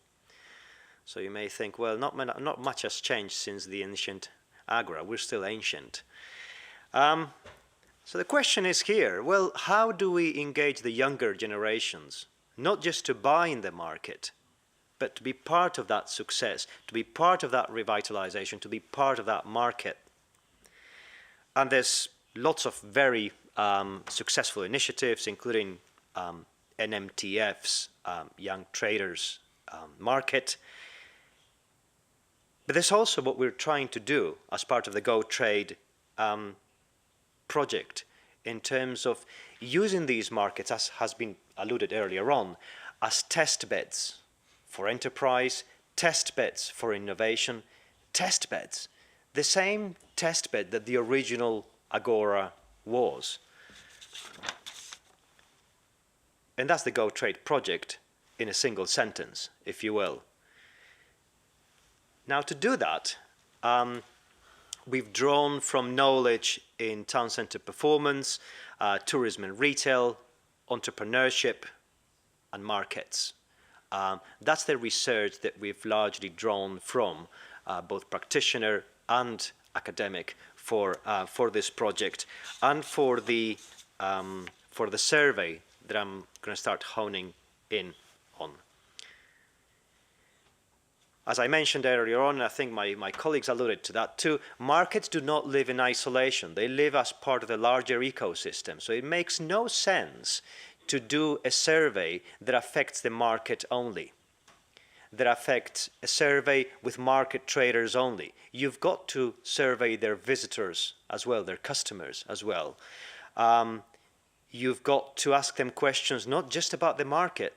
So you may think, well, not much has changed since the ancient agora. We're still ancient. So the question is here, well, how do we engage the younger generations, not just to buy in the market, but to be part of that success, to be part of that revitalization, to be part of that market? And there's lots of very successful initiatives, including NMTF's Young Traders Market. But there's also what we're trying to do as part of the Go Trade project in terms of using these markets, as has been alluded earlier on, as test beds for enterprise, test beds for innovation, test beds, the same test bed that the original Agora was. And that's the Go Trade project in a single sentence, if you will. Now, to do that, we've drawn from knowledge in town centre performance, tourism and retail, entrepreneurship, and markets. That's the research that we've largely drawn from, both practitioner and academic, for this project, and for the survey that I'm going to start honing in on. As I mentioned earlier on, and I think my colleagues alluded to that too, markets do not live in isolation. They live as part of the larger ecosystem. So it makes no sense to do a survey that affects the market only, that affects a survey with market traders only. You've got to survey their visitors as well, their customers as well. You've got to ask them questions not just about the market,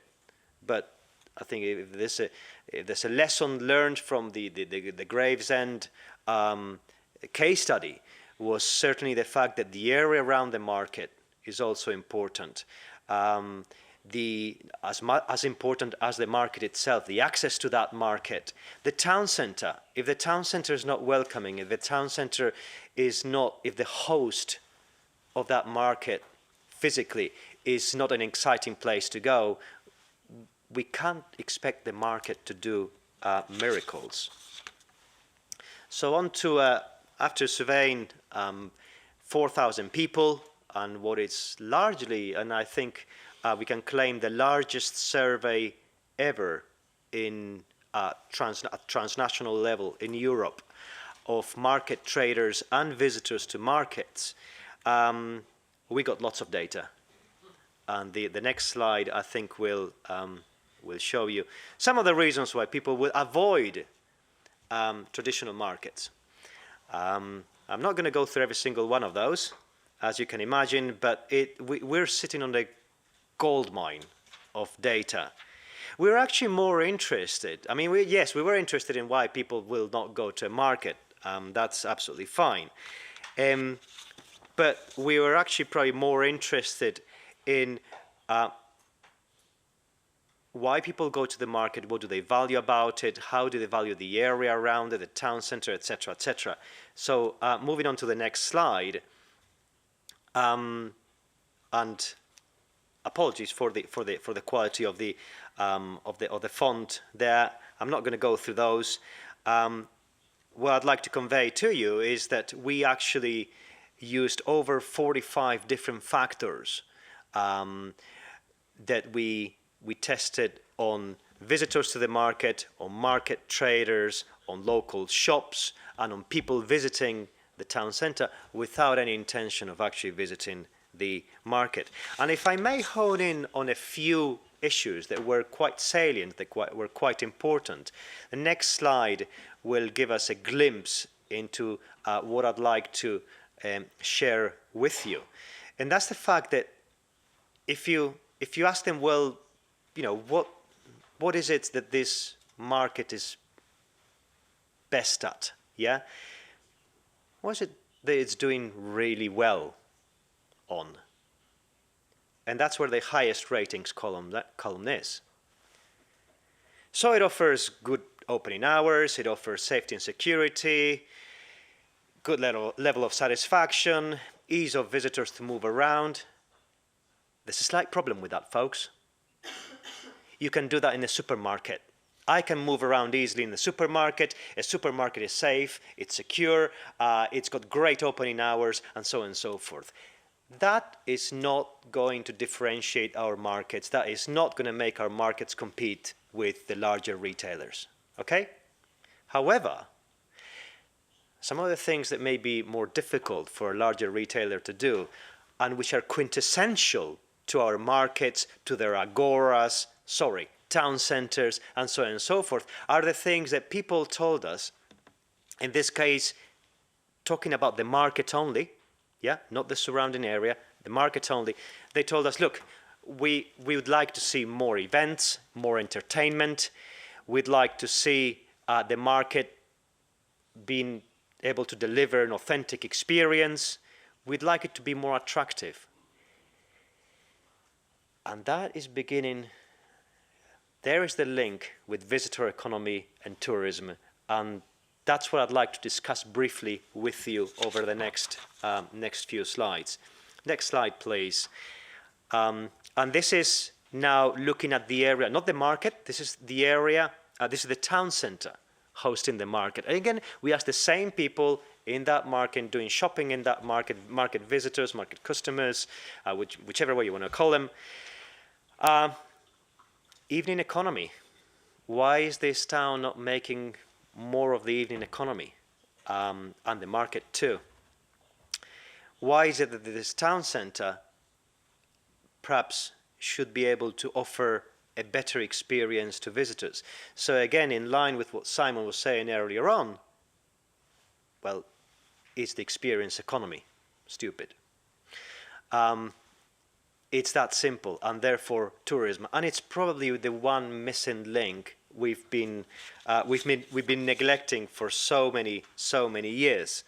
but I think if there's a lesson learned from the Gravesend case study, was certainly the fact that the area around the market is also important. As important as the market itself, the access to that market. The town centre, if the town centre is not welcoming, if the town centre is not, if the host of that market physically is not an exciting place to go, we can't expect the market to do miracles. So on to, after surveying 4,000 people, and what is largely, and I think we can claim the largest survey ever in transnational level in Europe of market traders and visitors to markets, we got lots of data. And the next slide, I think, will will show you some of the reasons why people will avoid traditional markets. I'm not going to go through every single one of those, as you can imagine, but we're sitting on a gold mine of data. We're actually more interested, I mean, we were interested in why people will not go to a market. That's absolutely fine. But we were actually probably more interested in why people go to the market, what do they value about it, how do they value the area around it, the town center, etc., etc. So moving on to the next slide, and apologies for the quality of the font there. I'm not going to go through those. What I'd like to convey to you is that we actually used over 45 different factors that we tested on visitors to the market, on market traders, on local shops, and on people visiting the town center without any intention of actually visiting the market. And if I may hone in on a few issues that were quite salient, that were quite important, the next slide will give us a glimpse into what I'd like to share with you. And that's the fact that if you ask them, well, you know, what is it that this market is best at? Yeah, what is it that it's doing really well on? And that's where the highest ratings column is. So it offers good opening hours, it offers safety and security, good level of satisfaction, ease of visitors to move around. There's a slight problem with that, folks. You can do that in a supermarket. I can move around easily in the supermarket. A supermarket is safe, it's secure, it's got great opening hours, and so on and so forth. That is not going to differentiate our markets. That is not going to make our markets compete with the larger retailers. Okay? However, some of the things that may be more difficult for a larger retailer to do, and which are quintessential to our markets, to their agoras, town centers, and so on and so forth, are the things that people told us, in this case, talking about the market only, yeah, not the surrounding area, the market only. They told us, look, we would like to see more events, more entertainment. We'd like to see the market being able to deliver an authentic experience. We'd like it to be more attractive. And that is beginning, there is the link with visitor economy and tourism. And that's what I'd like to discuss briefly with you over the next few slides. Next slide, please. And this is now looking at the area, not the market, this is the area, this is the town center hosting the market. And again, we ask the same people in that market, doing shopping in that market, market visitors, market customers, whichever way you want to call them. Evening economy. Why is this town not making more of the evening economy and the market too? Why is it that this town center perhaps should be able to offer a better experience to visitors? So again, in line with what Simon was saying earlier on, well, is the experience economy stupid? It's that simple, and therefore tourism, and it's probably the one missing link we've been neglecting for so many years,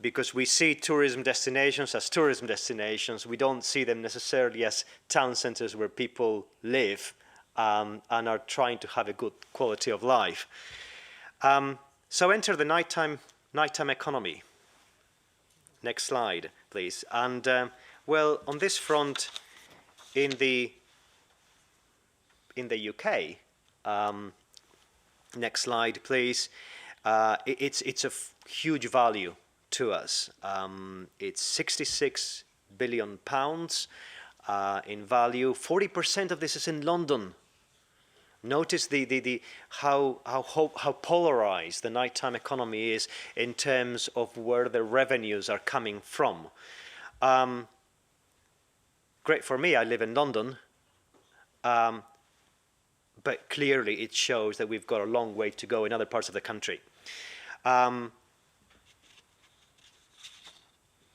because we see tourism destinations as tourism destinations. We don't see them necessarily as town centers where people live and are trying to have a good quality of life. So enter the nighttime economy. Next slide, please. And well, on this front, in the UK. Next slide, please. It's a huge value to us. It's 66 billion pounds in value. 40% of this is in London. Notice how polarized the nighttime economy is in terms of where the revenues are coming from. Great for me, I live in London. but clearly it shows that we've got a long way to go in other parts of the country.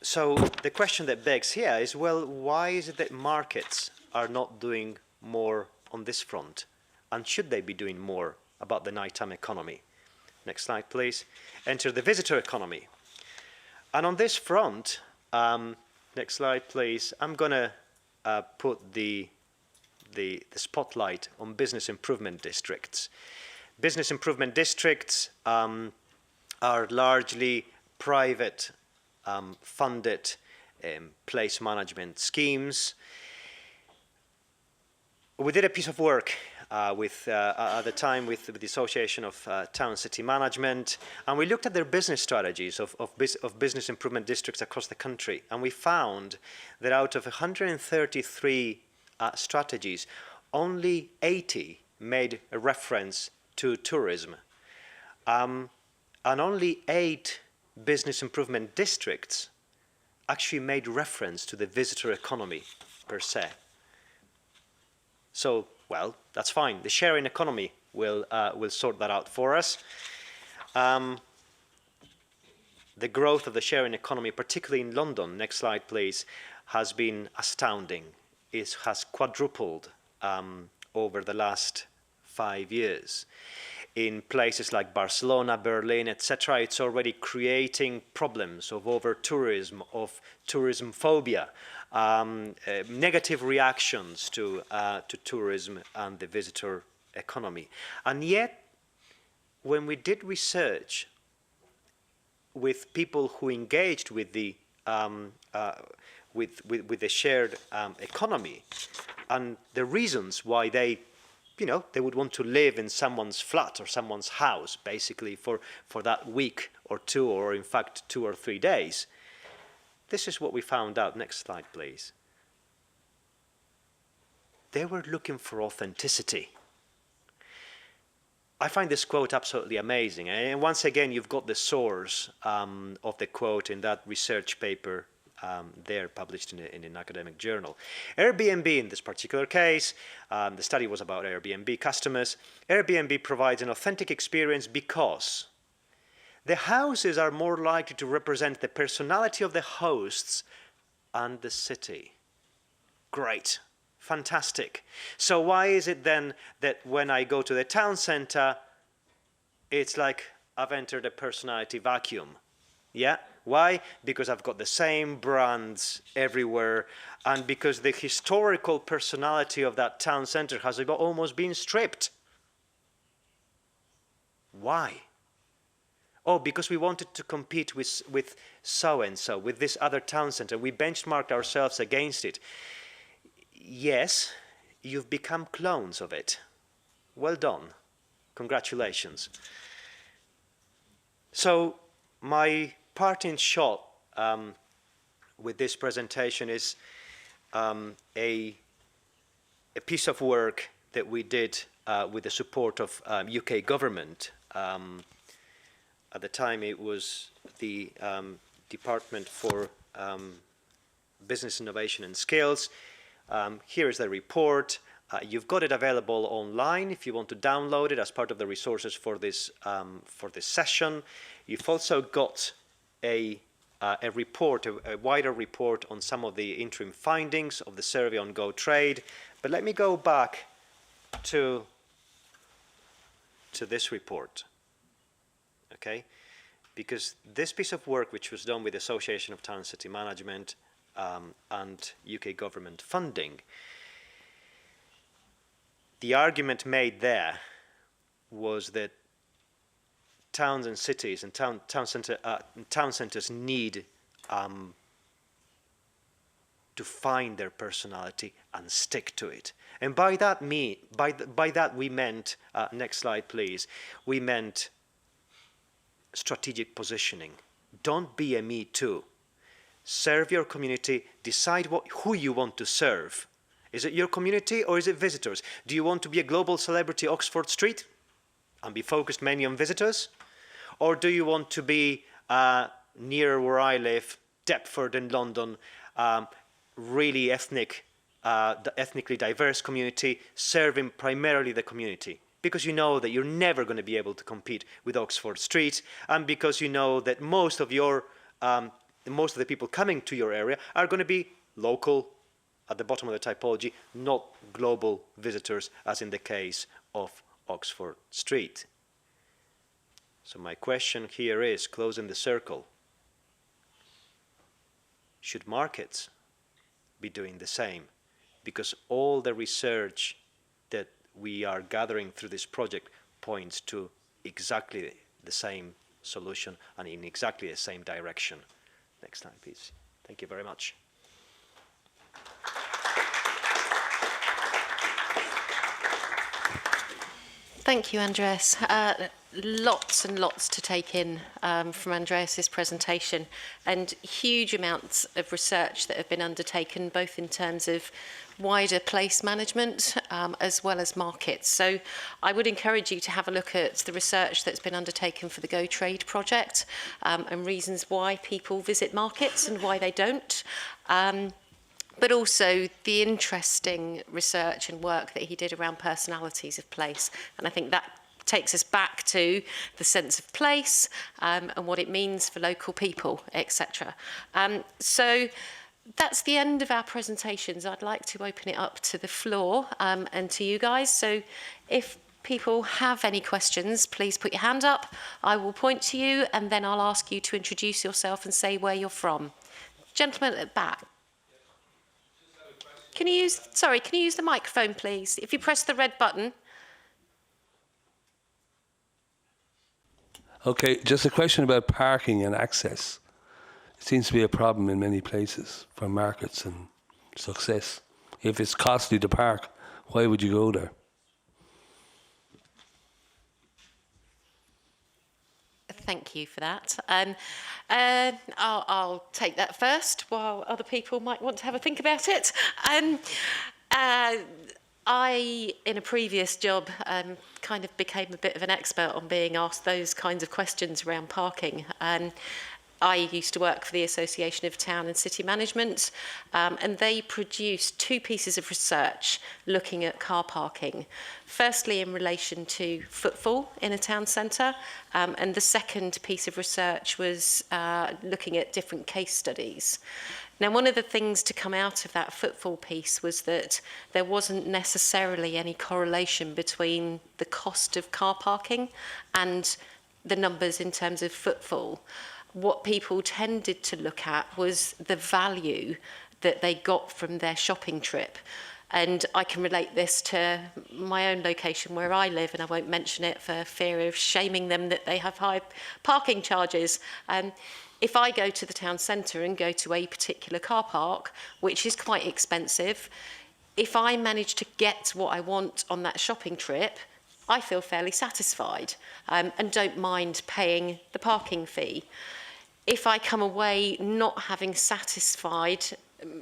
So the question that begs here is, well, why is it that markets are not doing more on this front? And should they be doing more about the nighttime economy? Next slide, please. Enter the visitor economy. And on this front, next slide, please, I'm going to put the spotlight on business improvement districts. Business improvement districts are largely private funded place management schemes. We did a piece of work at the time with the Association of Town City Management, and we looked at their business strategies of business improvement districts across the country, and we found that out of 133 strategies, only 80 made a reference to tourism, and only 8 business improvement districts actually made reference to the visitor economy per se. So, well, that's fine. The sharing economy will sort that out for us. The growth of the sharing economy, particularly in London, next slide please, has been astounding. It has quadrupled over the last 5 years. In places like Barcelona, Berlin, etc., it's already creating problems of over-tourism, of tourism phobia, negative reactions to tourism and the visitor economy. And yet, when we did research with people who engaged with the shared economy and the reasons why they would want to live in someone's flat or someone's house, basically, for that week or two, or in fact 2 or 3 days. This is what we found out. Next slide, please. They were looking for authenticity. I find this quote absolutely amazing. And once again, you've got the source of the quote in that research paper there published in an academic journal. Airbnb, in this particular case, the study was about Airbnb customers. Airbnb provides an authentic experience because the houses are more likely to represent the personality of the hosts and the city. Great. Fantastic. So why is it then that when I go to the town centre, it's like I've entered a personality vacuum? Yeah? Why? Because I've got the same brands everywhere, and because the historical personality of that town centre has almost been stripped. Why? Oh, because we wanted to compete with so-and-so, with this other town centre. We benchmarked ourselves against it. Yes, you've become clones of it. Well done. Congratulations. So, my parting shot with this presentation is a piece of work that we did with the support of UK government. At the time it was the Department for Business Innovation and Skills. Here is the report. You've got it available online if you want to download it as part of the resources for this session. You've also got a report, a wider report on some of the interim findings of the survey on GoTrade. But let me go back to this report, okay? Because this piece of work, which was done with the Association of Town City Management and UK government funding, the argument made there was that towns and cities and town centres need to find their personality and stick to it. And by that we meant, next slide please, we meant strategic positioning. Don't be a me too. Serve your community, decide who you want to serve. Is it your community or is it visitors? Do you want to be a global celebrity Oxford Street and be focused mainly on visitors? Or do you want to be near where I live, Deptford in London, really ethnic the ethnically diverse community, serving primarily the community. Because you know that you're never going to be able to compete with Oxford Street, and because you know that most of the people coming to your area are going to be local, at the bottom of the typology, not global visitors, as in the case of Oxford Street. So my question here is, closing the circle, should markets be doing the same? Because all the research that we are gathering through this project points to exactly the same solution and in exactly the same direction. Next time, please. Thank you very much. Thank you, Andreas. Lots and lots to take in from Andreas's presentation, and huge amounts of research that have been undertaken, both in terms of wider place management as well as markets. So I would encourage you to have a look at the research that's been undertaken for the Go Trade project and reasons why people visit markets and why they don't. But also the interesting research and work that he did around personalities of place. And I think that takes us back to the sense of place and what it means for local people, etc. So that's the end of our presentations. I'd like to open it up to the floor and to you guys. So if people have any questions, please put your hand up. I will point to you and then I'll ask you to introduce yourself and say where you're from. Gentleman at the back. Can you use the microphone, please? If you press the red button. Okay, just a question about parking and access. It seems to be a problem in many places for markets and success. If it's costly to park, why would you go there? Thank you for that. I'll take that first, while other people might want to have a think about it. I, in a previous job, kind of became a bit of an expert on being asked those kinds of questions around parking. I used to work for the Association of Town and City Management, and they produced 2 pieces of research looking at car parking. Firstly, in relation to footfall in a town centre, and the second piece of research was looking at different case studies. Now, one of the things to come out of that footfall piece was that there wasn't necessarily any correlation between the cost of car parking and the numbers in terms of footfall. What people tended to look at was the value that they got from their shopping trip. And I can relate this to my own location where I live, and I won't mention it for fear of shaming them that they have high parking charges. If I go to the town centre and go to a particular car park, which is quite expensive, if I manage to get what I want on that shopping trip, I feel fairly satisfied and don't mind paying the parking fee. If I come away not having satisfied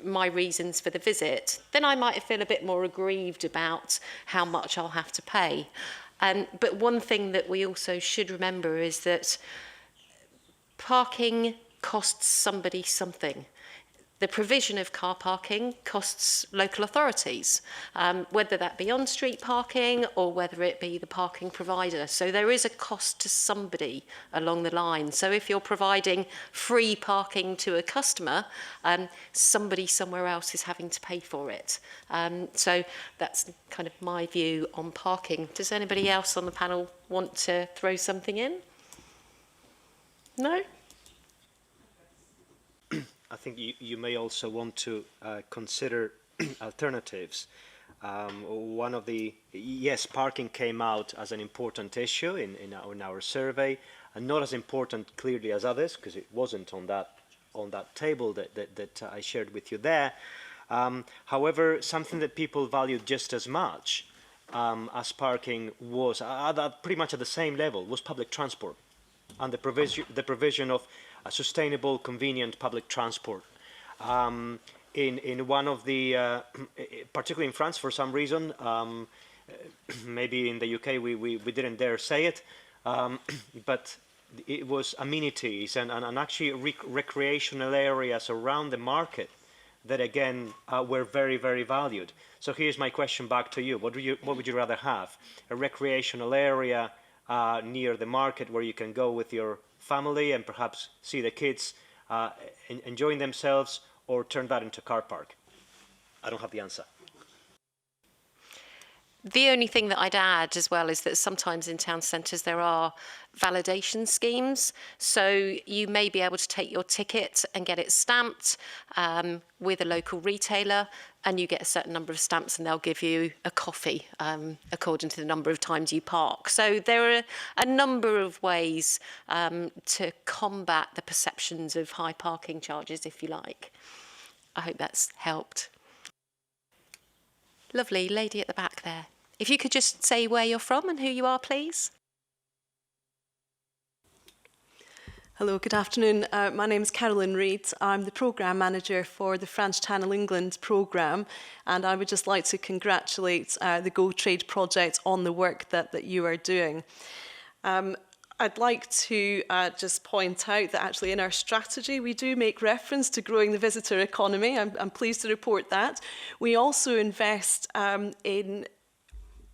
my reasons for the visit, then I might feel a bit more aggrieved about how much I'll have to pay. But one thing that we also should remember is that parking costs somebody something. The provision of car parking costs local authorities, whether that be on-street parking or whether it be the parking provider. So there is a cost to somebody along the line. So if you're providing free parking to a customer, somebody somewhere else is having to pay for it. So that's kind of my view on parking. Does anybody else on the panel want to throw something in? No? I think you may also want to consider alternatives. One of the, yes, parking came out as an important issue in our survey, and not as important clearly as others, because it wasn't on that table that I shared with you there. However, something that people valued just as much as parking was pretty much at the same level was public transport, and the provision of a sustainable, convenient public transport. In one of the, particularly in France for some reason, maybe in the UK we didn't dare say it, but it was amenities and actually recreational areas around the market that again were very, very valued. So here's my question back to you. What would you rather have? A recreational area near the market where you can go with your family and perhaps see the kids enjoying themselves, or turn that into a car park? I don't have the answer. The only thing that I'd add as well is that sometimes in town centres there are validation schemes. So you may be able to take your ticket and get it stamped with a local retailer, and you get a certain number of stamps and they'll give you a coffee according to the number of times you park. So there are a number of ways to combat the perceptions of high parking charges, if you like. I hope that's helped. Lovely lady at the back there. If you could just say where you're from and who you are, please. Hello, good afternoon. My name is Carolyn Reid. I'm the Programme Manager for the French Channel England programme, and I would just like to congratulate the Go Trade project on the work that you are doing. I'd like to just point out that actually in our strategy we do make reference to growing the visitor economy. I'm pleased to report that. We also invest in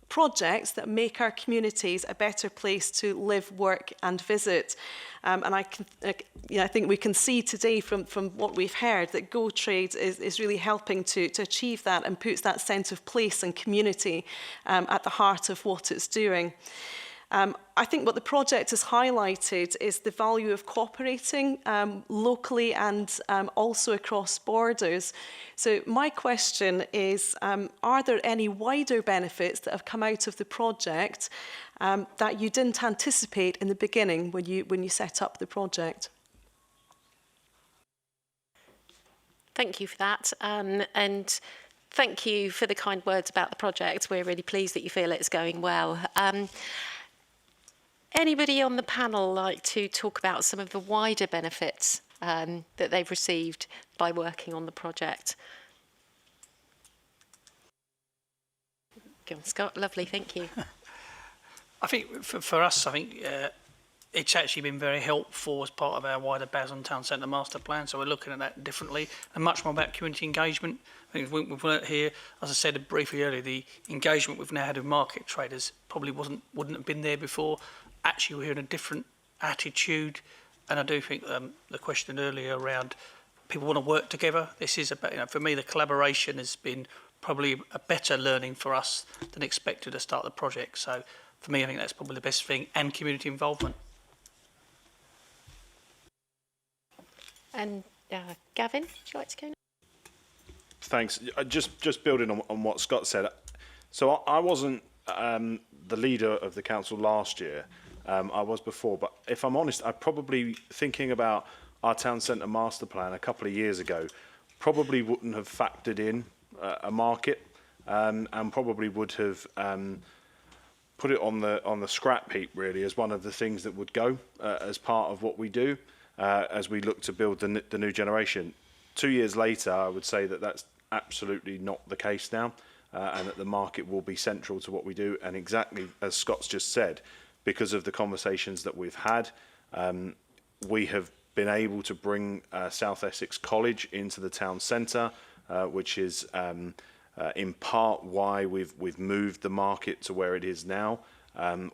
projects that make our communities a better place to live, work and visit. And I think we can see today from what we've heard that Go Trade is really helping to achieve that and puts that sense of place and community at the heart of what it's doing. I think what the project has highlighted is the value of cooperating locally and also across borders. So my question is, are there any wider benefits that have come out of the project that you didn't anticipate in the beginning when you set up the project? Thank you for that. And thank you for the kind words about the project. We're really pleased that you feel it's going well. Anybody on the panel like to talk about some of the wider benefits that they've received by working on the project? Go on, Scott. Lovely, thank you. I think for us, I think it's actually been very helpful as part of our wider Basildon Town Centre Master Plan. So we're looking at that differently and much more about community engagement. I think we've learnt here, as I said briefly earlier, the engagement we've now had with market traders probably wouldn't have been there before. Actually, we're in a different attitude, and I do think the question earlier around people want to work together. This is about, for me, the collaboration has been probably a better learning for us than expected to start the project. So for me, I think that's probably the best thing, and community involvement. And Gavin, would you like to go now? Thanks. Just building on what Scott said. So I wasn't the leader of the council last year. I was before, but if I'm honest, I probably, thinking about our town centre master plan a couple of years ago, probably wouldn't have factored in a market, and probably would have put it on the scrap heap really as one of the things that would go as part of what we do as we look to build the new generation. 2 years later, I would say that that's absolutely not the case now, and that the market will be central to what we do. And exactly as Scott's just said, because of the conversations that we've had, we have been able to bring South Essex College into the town centre, which is in part why we've moved the market to where it is now.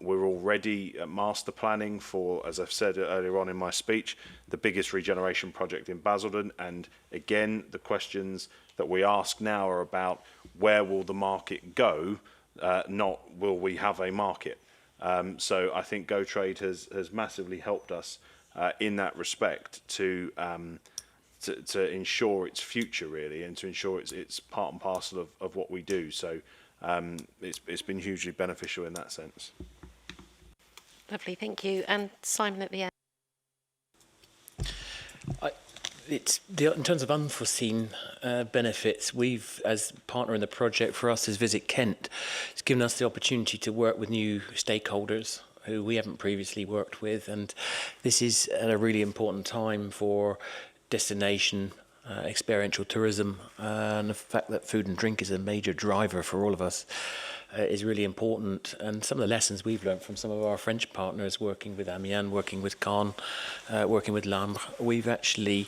We're already master planning for, as I've said earlier on in my speech, the biggest regeneration project in Basildon. And again, the questions that we ask now are about where will the market go, not will we have a market. So I think Go Trade has massively helped us in that respect to ensure its future really, and to ensure it's part and parcel of what we do. So it's been hugely beneficial in that sense. Lovely, thank you. And Simon at the end. In terms of unforeseen benefits, we've, as partner in the project for us, is Visit Kent. It's given us the opportunity to work with new stakeholders who we haven't previously worked with, and this is at a really important time for destination experiential tourism, and the fact that food and drink is a major driver for all of us is really important. And some of the lessons we've learned from some of our French partners, working with Amiens, working with Caen, working with Lambre, we've actually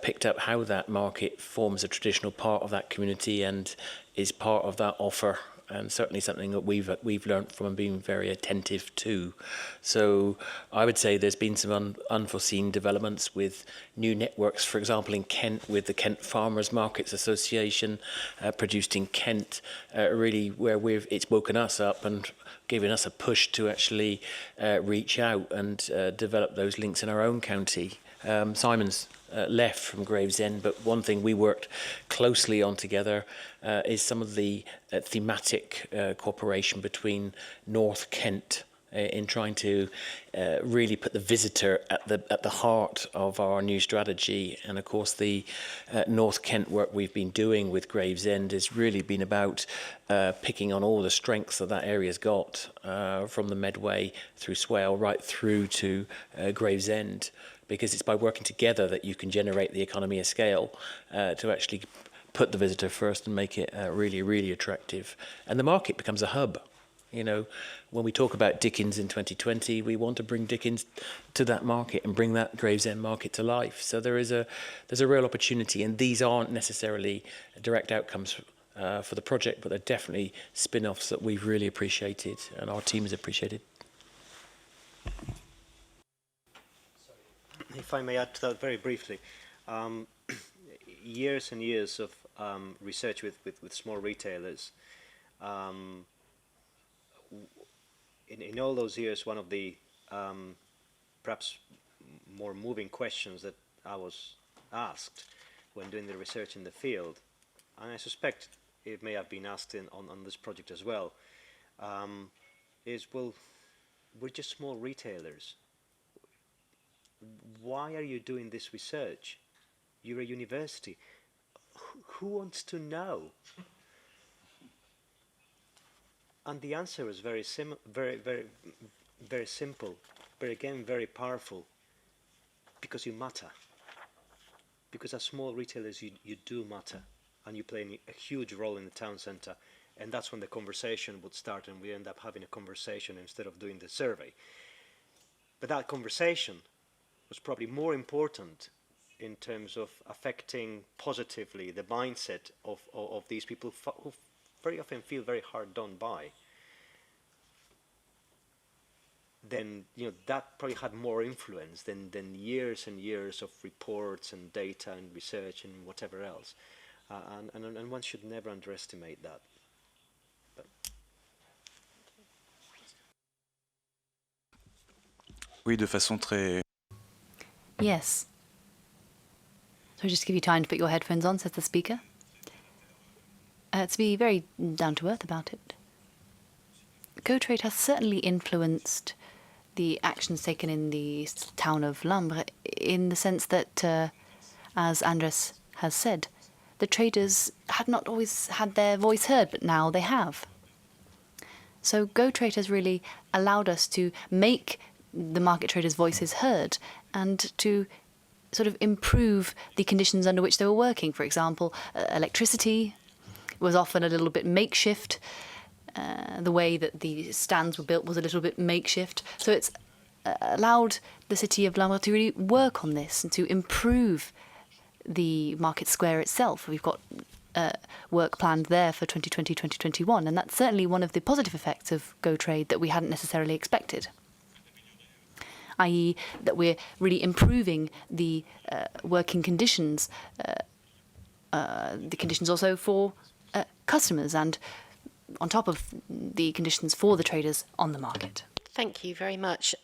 picked up how that market forms a traditional part of that community and is part of that offer, and certainly something that we've learnt from and been very attentive to. So I would say there's been some unforeseen developments with new networks, for example in Kent with the Kent Farmers Markets Association, produced in Kent, really where it's woken us up and given us a push to actually reach out and develop those links in our own county. Simon's left from Gravesend, but one thing we worked closely on together is some of the thematic cooperation between North Kent in trying to really put the visitor at the heart of our new strategy. And of course the North Kent work we've been doing with Gravesend has really been about picking on all the strengths that area's got, from the Medway through Swale right through to Gravesend, because it's by working together that you can generate the economy of scale to actually put the visitor first and make it really, really attractive. And the market becomes a hub. You know, when we talk about Dickens in 2020, we want to bring Dickens to that market and bring that Gravesend market to life. So there's a real opportunity, and these aren't necessarily direct outcomes for the project, but they're definitely spin-offs that we've really appreciated and our team has appreciated. If I may add to that very briefly, years and years of research with small retailers. In all those years, one of the perhaps more moving questions that I was asked when doing the research in the field, and I suspect it may have been asked on this project as well, is, well, we're just small retailers. Why are you doing this research? You're a university. Who wants to know? And the answer is very simple, but again very powerful. Because you matter. Because as small retailers, you do matter, and you play a huge role in the town centre. And that's when the conversation would start, and we end up having a conversation instead of doing the survey. But that conversation was probably more important in terms of affecting positively the mindset of these people who very often feel very hard done by. Then, you know, that probably had more influence than years and years of reports and data and research and whatever else. And one should never underestimate that. But Oui, de façon très... Yes. So just to give you time to put your headphones on, says the speaker. To be very down to earth about it. GoTrade has certainly influenced the actions taken in the town of Lambre, in the sense that, as Andres has said, the traders had not always had their voice heard, but now they have. So GoTrade has really allowed us to make the market traders' voices heard and to sort of improve the conditions under which they were working. For example, electricity was often a little bit makeshift. The way that the stands were built was a little bit makeshift. So it's allowed the city of Lambre to really work on this and to improve the market square itself. We've got work planned there for 2020-2021, and that's certainly one of the positive effects of GoTrade that we hadn't necessarily expected, i.e. that we're really improving the working conditions, the conditions also for customers, and on top of the conditions for the traders on the market. Thank you very much.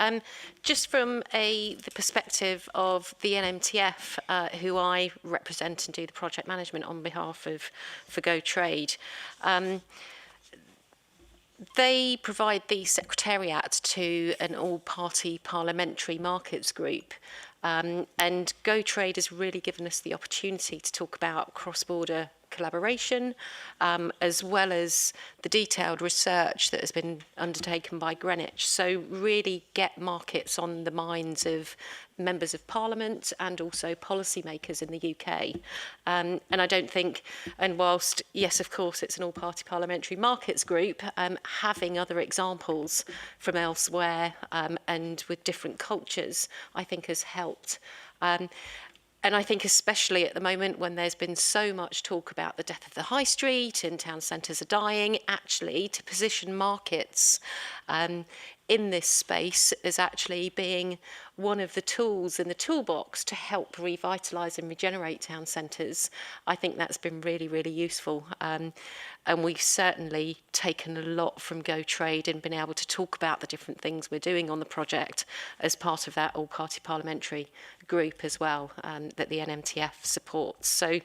Just from the perspective of the NMTF, who I represent and do the project management on behalf of for GoTrade, they provide the secretariat to an all-party parliamentary markets group. And GoTrade has really given us the opportunity to talk about cross-border collaboration, as well as the detailed research that has been undertaken by Greenwich. So really get markets on the minds of members of parliament and also policymakers in the UK. And I don't think, and whilst, yes, of course, it's an all-party parliamentary markets group, having other examples from elsewhere and with different cultures, I think has helped. And I think especially at the moment when there's been so much talk about the death of the high street and town centres are dying, actually to position markets in this space as actually being one of the tools in the toolbox to help revitalise and regenerate town centres, I think that's been really, really useful. And we've certainly taken a lot from Go Trade and been able to talk about the different things we're doing on the project as part of that all-party parliamentary group as well that the NMTF supports. So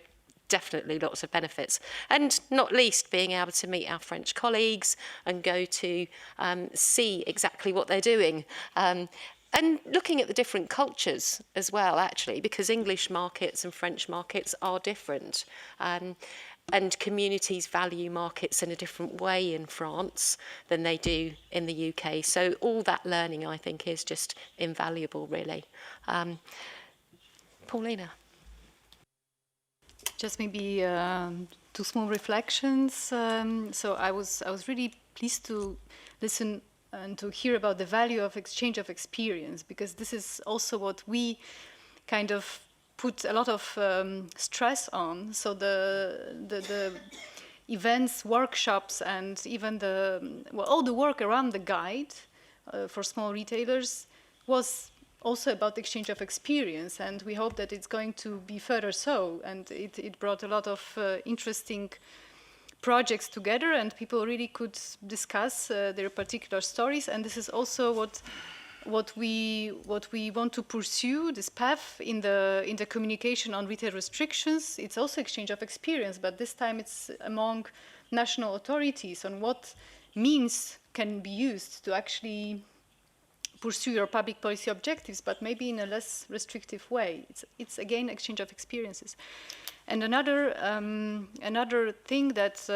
definitely lots of benefits, and not least being able to meet our French colleagues and go to see exactly what they're doing. And looking at the different cultures as well, actually, because English markets and French markets are different. And communities value markets in a different way in France than they do in the UK. So all that learning, I think, is just invaluable, really. Paulina. Just maybe 2 small reflections. So I was really pleased to listen and to hear about the value of exchange of experience, because this is also what we kind of put a lot of stress on. So the events, workshops, and even all the work around the guide for small retailers was also about the exchange of experience, and we hope that it's going to be further so. And it brought a lot of interesting projects together, and people really could discuss their particular stories. And this is also what we want to pursue, this path in the communication on retail restrictions. It's also exchange of experience, but this time it's among national authorities on what means can be used to actually pursue your public policy objectives, but maybe in a less restrictive way. It's again exchange of experiences. And another thing that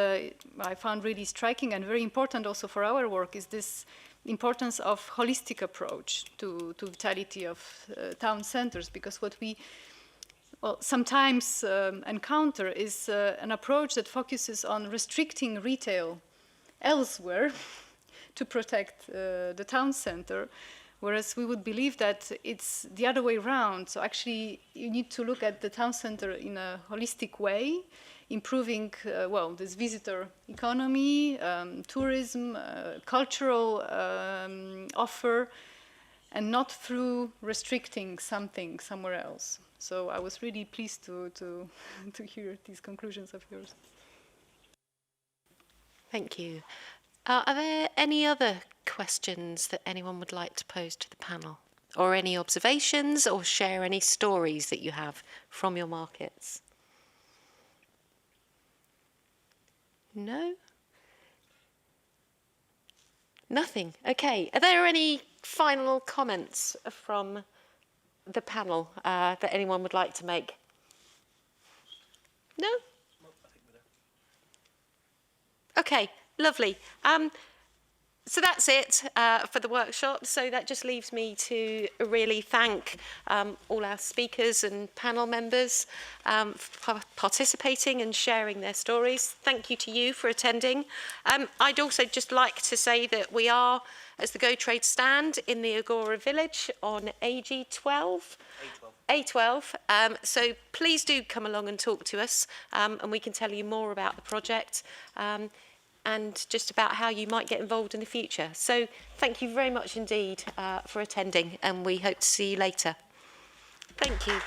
I found really striking and very important also for our work is this importance of holistic approach to vitality of town centers, because what we sometimes encounter is an approach that focuses on restricting retail elsewhere to protect the town center, whereas we would believe that it's the other way around. So actually you need to look at the town center in a holistic way, improving this visitor economy, tourism, cultural offer, and not through restricting something somewhere else. So I was really pleased to hear these conclusions of yours. Thank you. Are there any other questions that anyone would like to pose to the panel? Or any observations or share any stories that you have from your markets? No? Nothing. Okay. Are there any final comments from the panel that anyone would like to make? No? Okay. Lovely. So that's it for the workshop. So that just leaves me to really thank all our speakers and panel members for participating and sharing their stories. Thank you to you for attending. I'd also just like to say that we are, as the Go Trade stand, in the Agora Village on AG12. A12. So please do come along and talk to us, and we can tell you more about the project. And just about how you might get involved in the future. So thank you very much indeed for attending, and we hope to see you later. Thank you.